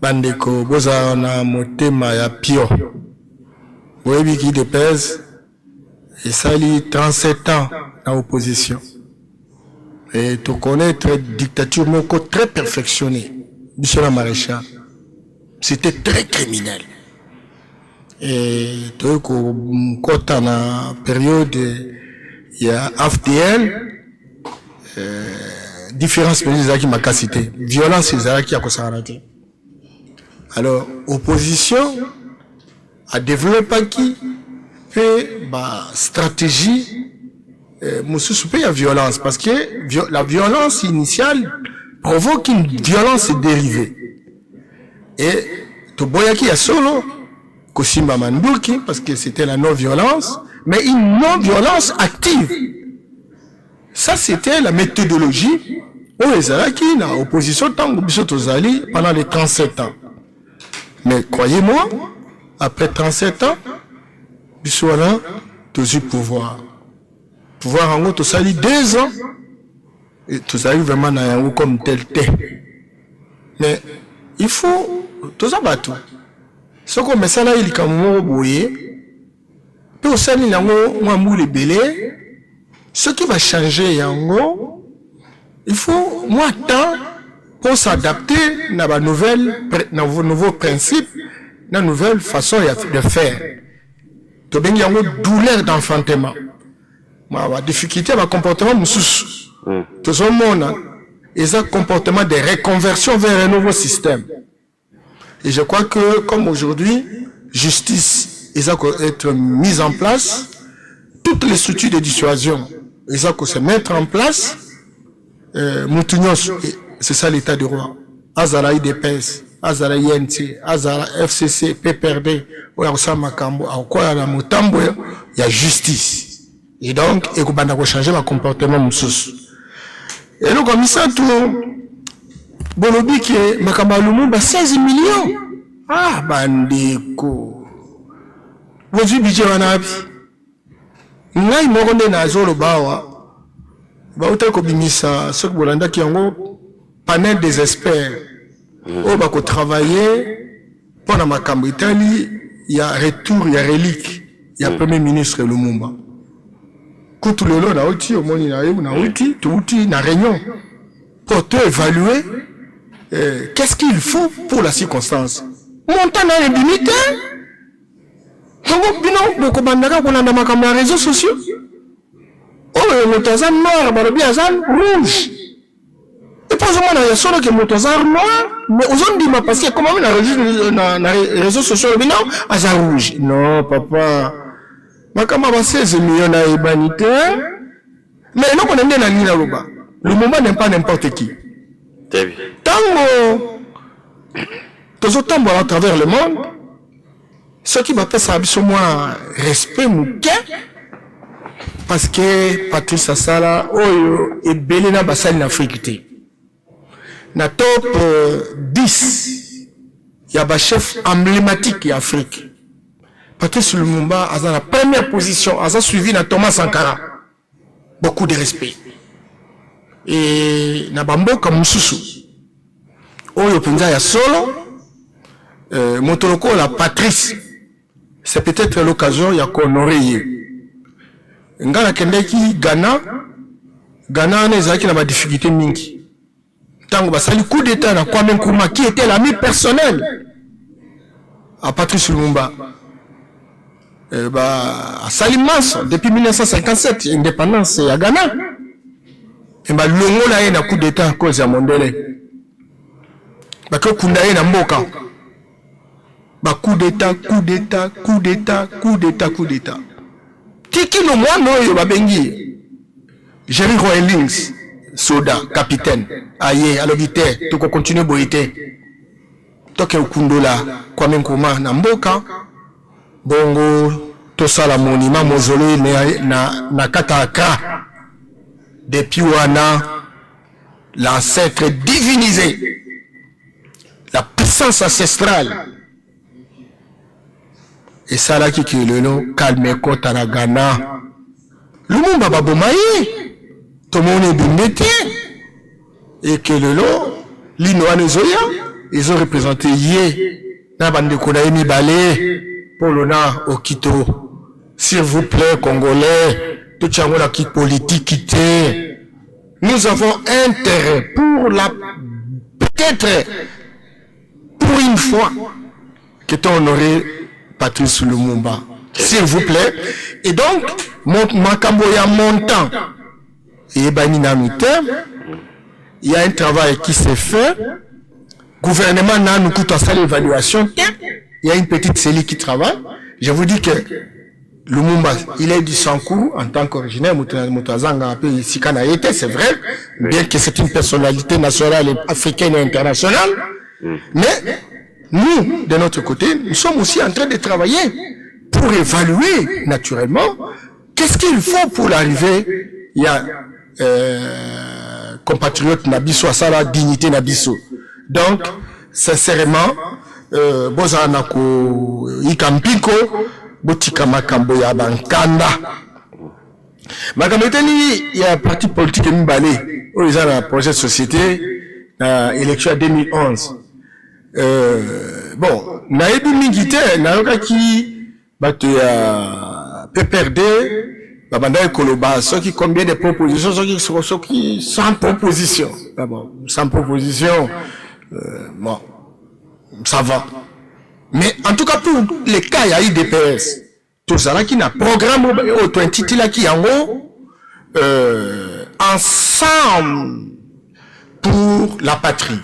bandeko boza na motema ya pio. Boyebi ki UDPS et sali 37 ans en opposition. Et tu connais une dictature très perfectionnée. Michel Maréchal, c'était très criminel. Et tu vois quand on a période, il y a AFDL, différence mais qui m'a cité, violence c'est qui a constaté. Alors opposition a développé qui fait stratégie. Monsieur il y a violence parce que la violence initiale provoque une violence dérivée. Et Toboyaki a solo Kosimba Manduki parce que c'était la non-violence, mais une non-violence active. Ça c'était la méthodologie où les Araki na opposition tango biso tozali pendant les 37 ans. Mais croyez-moi, après 37 ans, biso wana tozu pouvoir. Pouvoir en haut, tout ça, 2 ans, et tout ça, vraiment, comme tel. Mais il faut, tout ça, tout. Ce qu'on met ça là, il est comme moi, bouillé. Puis au sein, il y a un moule belé. Ce qui va changer, il faut, moi, temps, pour s'adapter à la nouvelle, nouveau principe, la nouvelle façon de faire. Tu bien, il y a une douleur d'enfantement. La difficulté à comportement moussous. Tout ce monde, ils ont un comportement de reconversion vers un nouveau système. Et je crois que, comme aujourd'hui, justice, ils ont être mise en place, toutes les structures de dissuasion, ils ont se mettre en place, c'est ça l'état du roi. Azara IDPS, Azara INT, Azara FCC, PPRD, il y a justice. Et donc, il faut changer le comportement moussous. Et donc, comme ça, tout, Bolobi qui est Makamalumu, 16 millions. Ah, bandeko. Vous avez budget wanabi. Ngai moronde na zolo bawa. Bauta ko bimisa, ce que bolanda qui yango, panel des experts. Oh, bako travailler, pendant makambo Italie, il y a retour, il y a relique. Il y a premier ministre Lumumba. Quand le long na outil au monde na outil na réunion pour te évaluer qu'est-ce qu'il faut pour la circonstance. Montant dans les limites. Donc bino boko bandaka ko na makambo ya réseaux sociaux. Oh motoza noir balobi azan rouge. Et pas au moins na solo que motoza noir mais aujourd'hui m'a passé comment na réseaux sociaux bino azan rouge. Non papa. Makama ba 16 millions na humanité. Mais non, on est dans l'île Loba. Le moment n'est pas n'importe qui. Tango, tous autant à travers le monde, ce qui va faire ça, c'est moi respect mouké. Parce que Patrice Assala, est belé na basal en Afrique. Na top 10, il y a un chef emblématique en Afrique. Patrice Lumumba a la première position, a suivi na Thomas Sankara. Beaucoup de respect. Et na bambo comme Moussou. Oyo penza ya solo, Motoloko la Patrice. C'est peut-être l'occasion ya honorer. Ngana kendeki Ghana nezaki na ba difficulté mingi. Tango basali coup d'état na Kwame Nkrumah qui était l'ami personnel à Patrice Lumumba. À Salimans, depuis 1957, indépendance à Ghana. Et l'ongo na un coup d'état à cause de Mondele. Kunda na mboka. Coup d'état. Tiki no mono yo babengi. Jerry Roellings, soda, capitaine. Aye, alors vite, tu continues boiter. toke ukundola Kwame Nkrumah na mboka bongo tosala monument mausolée na Kataka depuis wana l'ancêtre divinisé, la puissance ancestrale. Et ça là qui est le nom calme kota na Ghana. Lumumba babomaye, tout le monde est bimete. Et que le nom, l'ino anezoya, ils ont représenté Yé, na bande konaimi balé, Polona Okito. S'il vous plaît, Congolais, tout le monde qui politique quitté. Nous avons intérêt peut-être pour une fois, que tu honoré Patrice Lumumba. S'il vous plaît. Et donc, Makamboya montant. Et il y a un travail qui s'est fait. Gouvernement n'a nous coûte à l'évaluation. Il y a une petite cellule qui travaille. Je vous dis que Lumumba, il est du Sankou en tant qu'originaire, c'est vrai, bien que c'est une personnalité nationale, africaine et internationale. Mais nous, de notre côté, nous sommes aussi en train de travailler pour évaluer naturellement qu'est-ce qu'il faut pour l'arrivée. Il y a compatriotes Nabiso, à ça la dignité Nabiso. Donc, sincèrement, Bozanako Ikampiko, Botika Makambo ya Bankanda. Makambo il y a un parti politique qui m'balé, où ils ont un projet de société, élection 2011. Bon, naïbu mingite, naïka qui, PPRD, Babanda et Koloba, ceux qui combien de propositions, ceux qui sans proposition. D'abord, sans proposition, bon, ça va. Mais en tout cas, pour les cas, il y a eu des PS. Tout ça qui n'a programme auto-intitulé qui en haut, ensemble pour la patrie.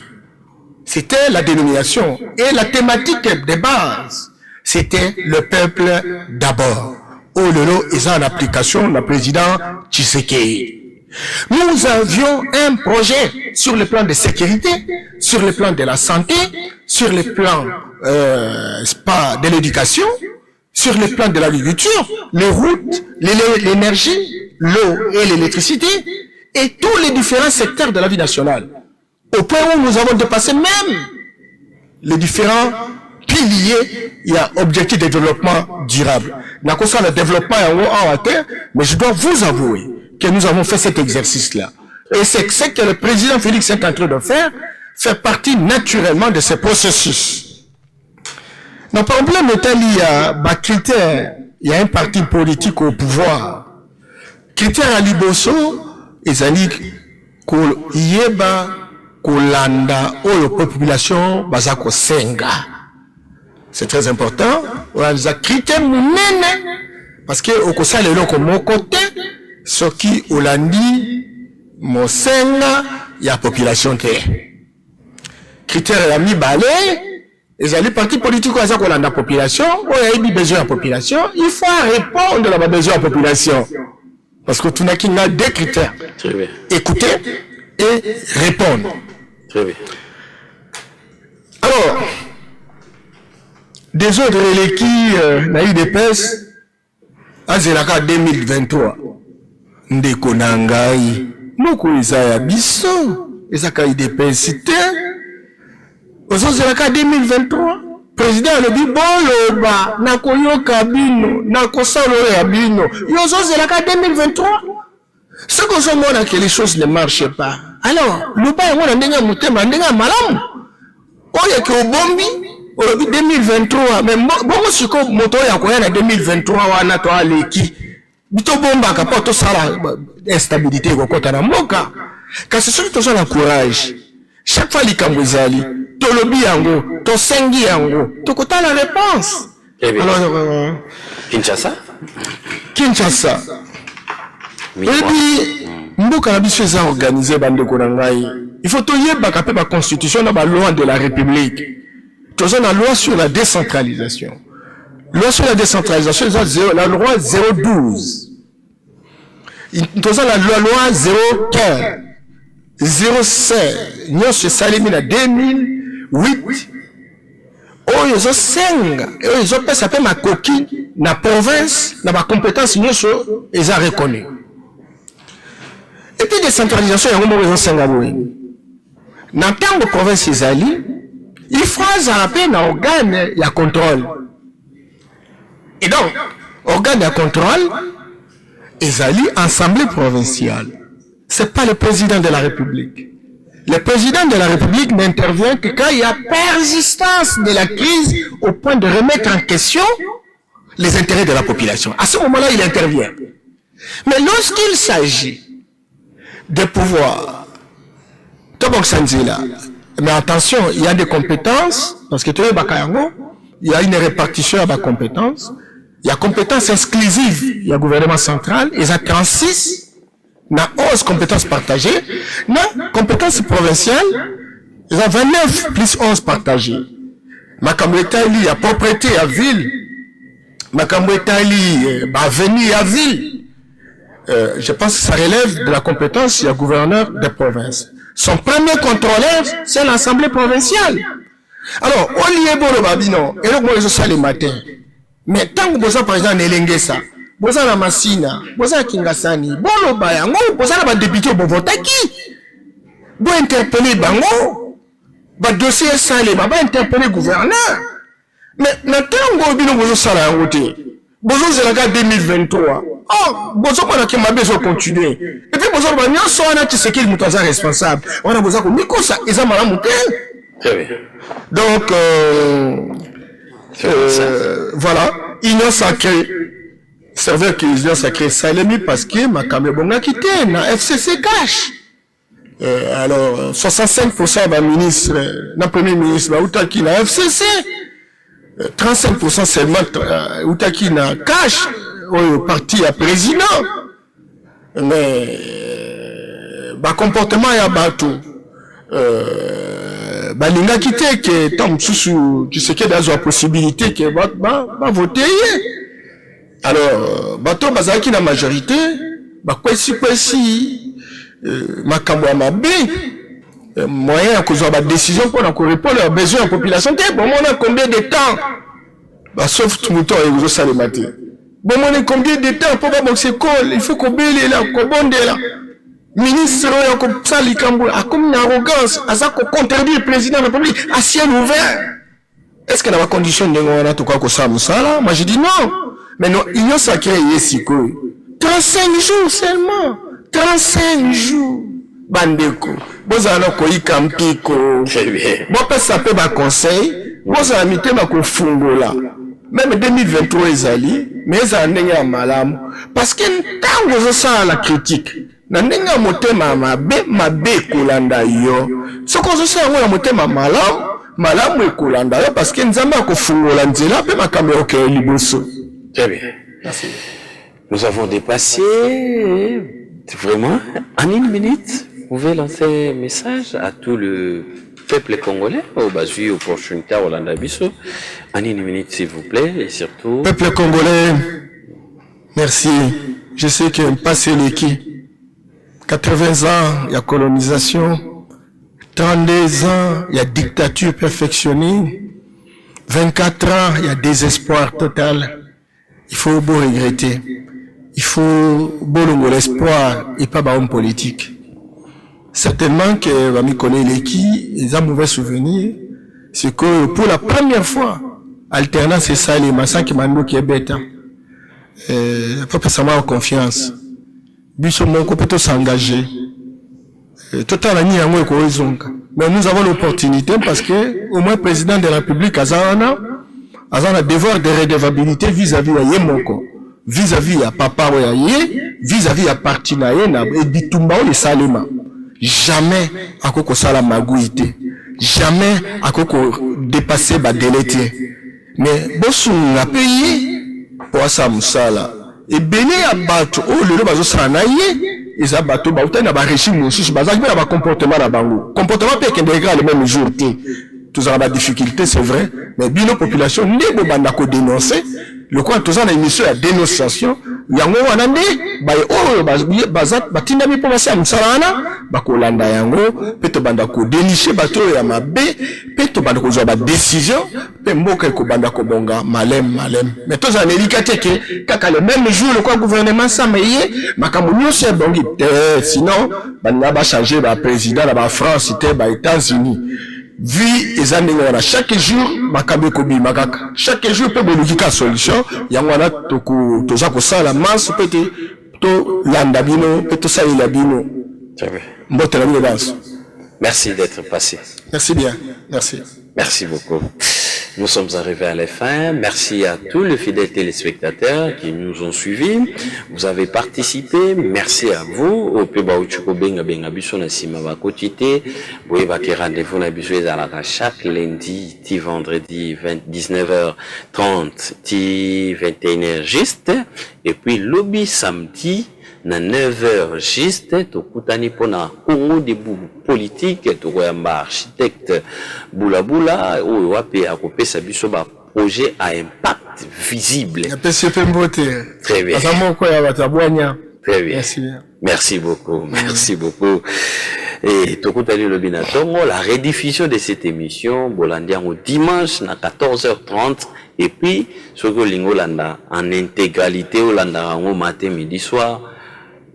C'était la dénomination. Et la thématique de base, c'était le peuple d'abord. Oh lolo, et ça en application, le président Tshisekedi. Nous avions un projet sur le plan de sécurité, sur le plan de la santé, sur le plan de l'éducation, sur le plan de l'agriculture, les routes, l'énergie, l'eau et l'électricité, et tous les différents secteurs de la vie nationale. Au point où nous avons dépassé même les différents piliers, il y a objectif de développement durable. N'a pas le développement en terre, mais je dois vous avouer que nous avons fait cet exercice-là. Et c'est ce que le président Félix est en train de faire, fait partie naturellement de ce processus. Le problème est qu'il y a des critères, il y a un parti politique au pouvoir. Critères à Liboso, ils ont dit qu'il y a kolanda la population bazako senga. C'est très important. On a des critères parce que au kosa lelo ko mon côté ce qui olandi mo senga ya population te. Critères ya mi balé les alliés partis politiques bazako kolanda population, on a eu besoin de la population, il faut répondre à la besoin de la population. Parce que tout n'a qu'il a deux critères. Écouter et répondre. Très bien. Alors, des autres qui n'a eu des pèses, à Zélaka 2023, Ndeko Nangai, Moko Isaya Bisso, Isaka eu des pèses cité, aux Zélaka 2023, président le Biboloba, Nakoyo Kabino, Nakosalo Yabino, Yozo Zélaka 2023. Ce qu'on se montre que les choses ne marchent pas. Alors, le bail on a déjà monté, mais on a malam. On y a que au bombi, au 2023, mais bon, si comme moto y a quoi en 2023, on a toi l'équipe. Bito bomba kapoto sala instabilité au côté na moka. Quand c'est sûr que tu as le courage. Chaque fois les kambozali, to lobi yango, to sengi yango, to kota la réponse. Alors, Kinshasa. Et puis, mboka na biso eza organisé bandeko na ngai. Il faut toyeba ka pe ba constitution na ba loi de la République. Tozo na loi sur la décentralisation. Loi sur la décentralisation, la loi 012. Tozo la loi 015. 016. Nous se salimina 2008. oyo ezosenga oyo ezopesa mpe makoki na province na bacompétence nyonso eza reconnu. Et puis décentralisation yango moko ezosenga boye na ntango province ezali il faut azala mpe na organe ya contrôle. Et donc organe de contrôle ezali assemblée provinciale. C'est pas le président de la République. Le président de la République n'intervient que quand il y a persistance de la crise au point de remettre en question les intérêts de la population. À ce moment-là, il intervient. Mais lorsqu'il s'agit de pouvoir, mais attention, il y a des compétences, parce que il y a une répartition à la compétence. Il y a compétences exclusives, il y a gouvernement central, il y a 36, il y a 11 compétences partagées, non, compétences provinciales, il y a 29 plus 11 partagées. Makamweta il y a propriété à ville, Makamweta il y a avenue à ville. Je pense que ça relève de la compétence, il y a gouverneur de province. Son premier contrôleur, c'est l'Assemblée provinciale. Alors, au lieu de Babino, et donc moi je suis le matin. Mais tant que vous avez par exemple Nelengesa, vous avez la Massina, vous avez Kingasani, vous avez les députés qui votent qui? Vous interpellez Bango, votre dossier est salé, vous interpellez le gouverneur. Mais maintenant, vous avez la route. Vous avez la 2023. Oh, vous avez besoin de continuer. Et puis vous avez ce qui est responsable. On a besoin de ça. Ils ont mal donc, voilà, union sacrée. C'est vrai que l'union sacrée, ça est mis parce que ma caméra quitté, na FCC cash. Alors, 65% de ministre, na premier ministre, na outaki na FCC. 35% seulement, outaki na cash, au parti à président. Mais, bah, comportement ya bateau. Balinga quitté que Tom Soussou, tu sais qu'il y a la possibilité que va voter. Alors, bateau bazaki la majorité, bah kwesi makambo mabe moyen à cause de la décision pour répondre aux besoins de la population. Bon, on a combien de temps? Bah sauf tout le temps et vous savez matin. Bon, on a combien de temps pour pas boxer col? Il faut qu'on belle là, qu'on bonde là. Ministre comme ça likambo a comme une arrogance à ça qu'on contredit le président de la République à ciel ouvert. Est-ce que dans la condition de on a tout quoi que ça là? Moi je dis non. Mais non, union sacrée ici quoi. 35 jours seulement. 35 jours. Bandeko. Vous allez quoi campiko. Moi pas ça peut ba conseil. Vous allez mité ma ko fungola. Même 2023 ezali, mais ça ndenge malamu parce que tant vous ça la critique. Na ndenge motema mabe kolanda yo soko zo sa ngo motema malamu ekolanda yo parce que nzamba akofungola nzela pe makamero ke liboso. Très bien. Merci. Nous avons dépassé vraiment en une minute. Vous pouvez lancer un message à tout le peuple congolais au Bazui, au prochain cas au Landabiso. En une minute s'il vous plaît et surtout. Peuple congolais, merci. Je sais que passé l'équipe. 80 ans, il y a colonisation. 32 ans, il y a dictature perfectionnée. 24 ans, il y a désespoir total. Il faut beau regretter. Il faut beau l'espoir et pas homme politique. Certainement que va me connaître l'équipe, ils ont un mauvais souvenir. C'est que pour la première fois, alternance c'est ça, les massacres qui est bête. Faut pas savoir en confiance. Biso moko peut s'engager. Total ani yango ekoizonga. Mais nous avons l'opportunité parce que au moins le président de la République azana devoir de redevabilité vis-à-vis ya yemoko, vis-à-vis ya papa ya ye, vis-à-vis ya parti na ye na ebitumba o le salema. Jamais akoko sala maguité. Jamais akoko dépasser ba délai. Mais bosu na pays pour ça musala. Et béni à battre, oh, le bazo sanaye, et ça bateau, bah, ou na ba régime aussi, bah, ça va comportement na bango. Comportement peut être le même jour, tous ont la difficulté, c'est vrai, mais bien nos populations, n'est pas banda ko dénoncer, le quoi, tous ont une émission à dénonciation, yango wana nde oyo batindami mpo basi ya mosala wana bakolanda yango mpe tobanda kodeliche bato oyo ya mabe mpe tobanda kozwa badécision mpe mboka ekobanda kobonga maleme mais tozala na elika te ke kaka le même jour lokwa gouvernement nsama ye makambo nyonso ebongi te sinon baninga bachange baprésident na bafrance te baétats-unis vie eza ndenge wana chaque jour makambo ekobima kaka chaque jour mpe boluki ka solution yango wana toza kosala masse mpe te tolanda bino mpe tosalela bino mbotela bino danse. Merci d'être passé. Merci bien, merci. Merci beaucoup. Nous sommes arrivés à la fin. Merci à tous les fidèles téléspectateurs qui nous ont suivis. Vous avez participé. Merci à vous. Au Peba Uchuko Benga Benga Biso na Sima Bakotite. Vous avez rendez-vous na Biso Ezalaka chaque lundi, ti vendredi 19h30, ti 21h juste. Et puis lobby samedi na 9h juste tokutani pona Congo debu politique tokoyamba architecte Boula oyo wape akopesa biso ba projet à impact visible. Très bien. Très bien. Merci beaucoup. Merci beaucoup. Et tokutani le binatongo la rediffusion de cette émission bolandiango dimanche na 14h30 et puis soko lingolanda en intégralité olanda rango matin midi soir.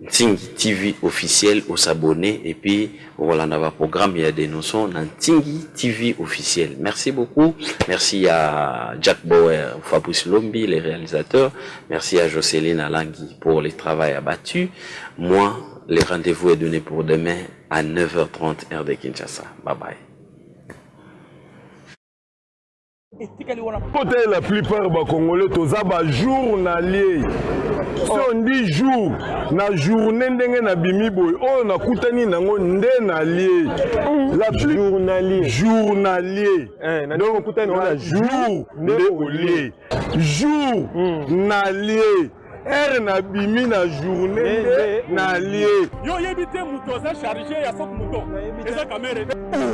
Tingi TV officiel aux abonnés et puis voilà on a un programme il y a des notions dans Tingi TV officiel. Merci beaucoup. Merci à Jack Bauer, Fabrice Lombi les réalisateurs. Merci à Jocelyne Alangui pour le travail abattu. Moi, le rendez-vous est donné pour demain à 9h30 heure de Kinshasa. Bye bye. Peut-être la plupart des Congolais toza ba journalier. Si on dit jour, na journée ndenge na bimi boy, oh na kutani nango nde na lié. La journalier. Donc kutani on a jour nde olié. Jour na lié. Na bimi na journée na lié. Yo yebite muto za chargé ya sok muto. Eza caméra.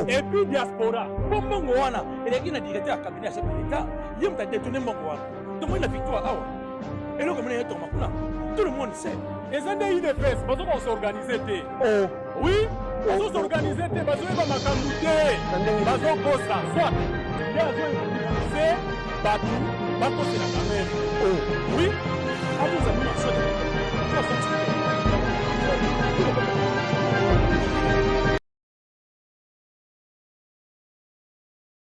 Et puis diaspora. Pomongo wana, eleki na directeur ya cabinet chef de l'État, yemta détourner mongo wana. Donc moi la victoire awa. Et là comme on est tombé kuna. Tout le monde sait. Eza nde IDPS, bazo ko s'organiser té. Oui, bazo s'organiser té, bazo ba makambu té. Bazo kosa, soit. Ya zo c'est batu, bako c'est la caméra. Oui. Ah, vous avez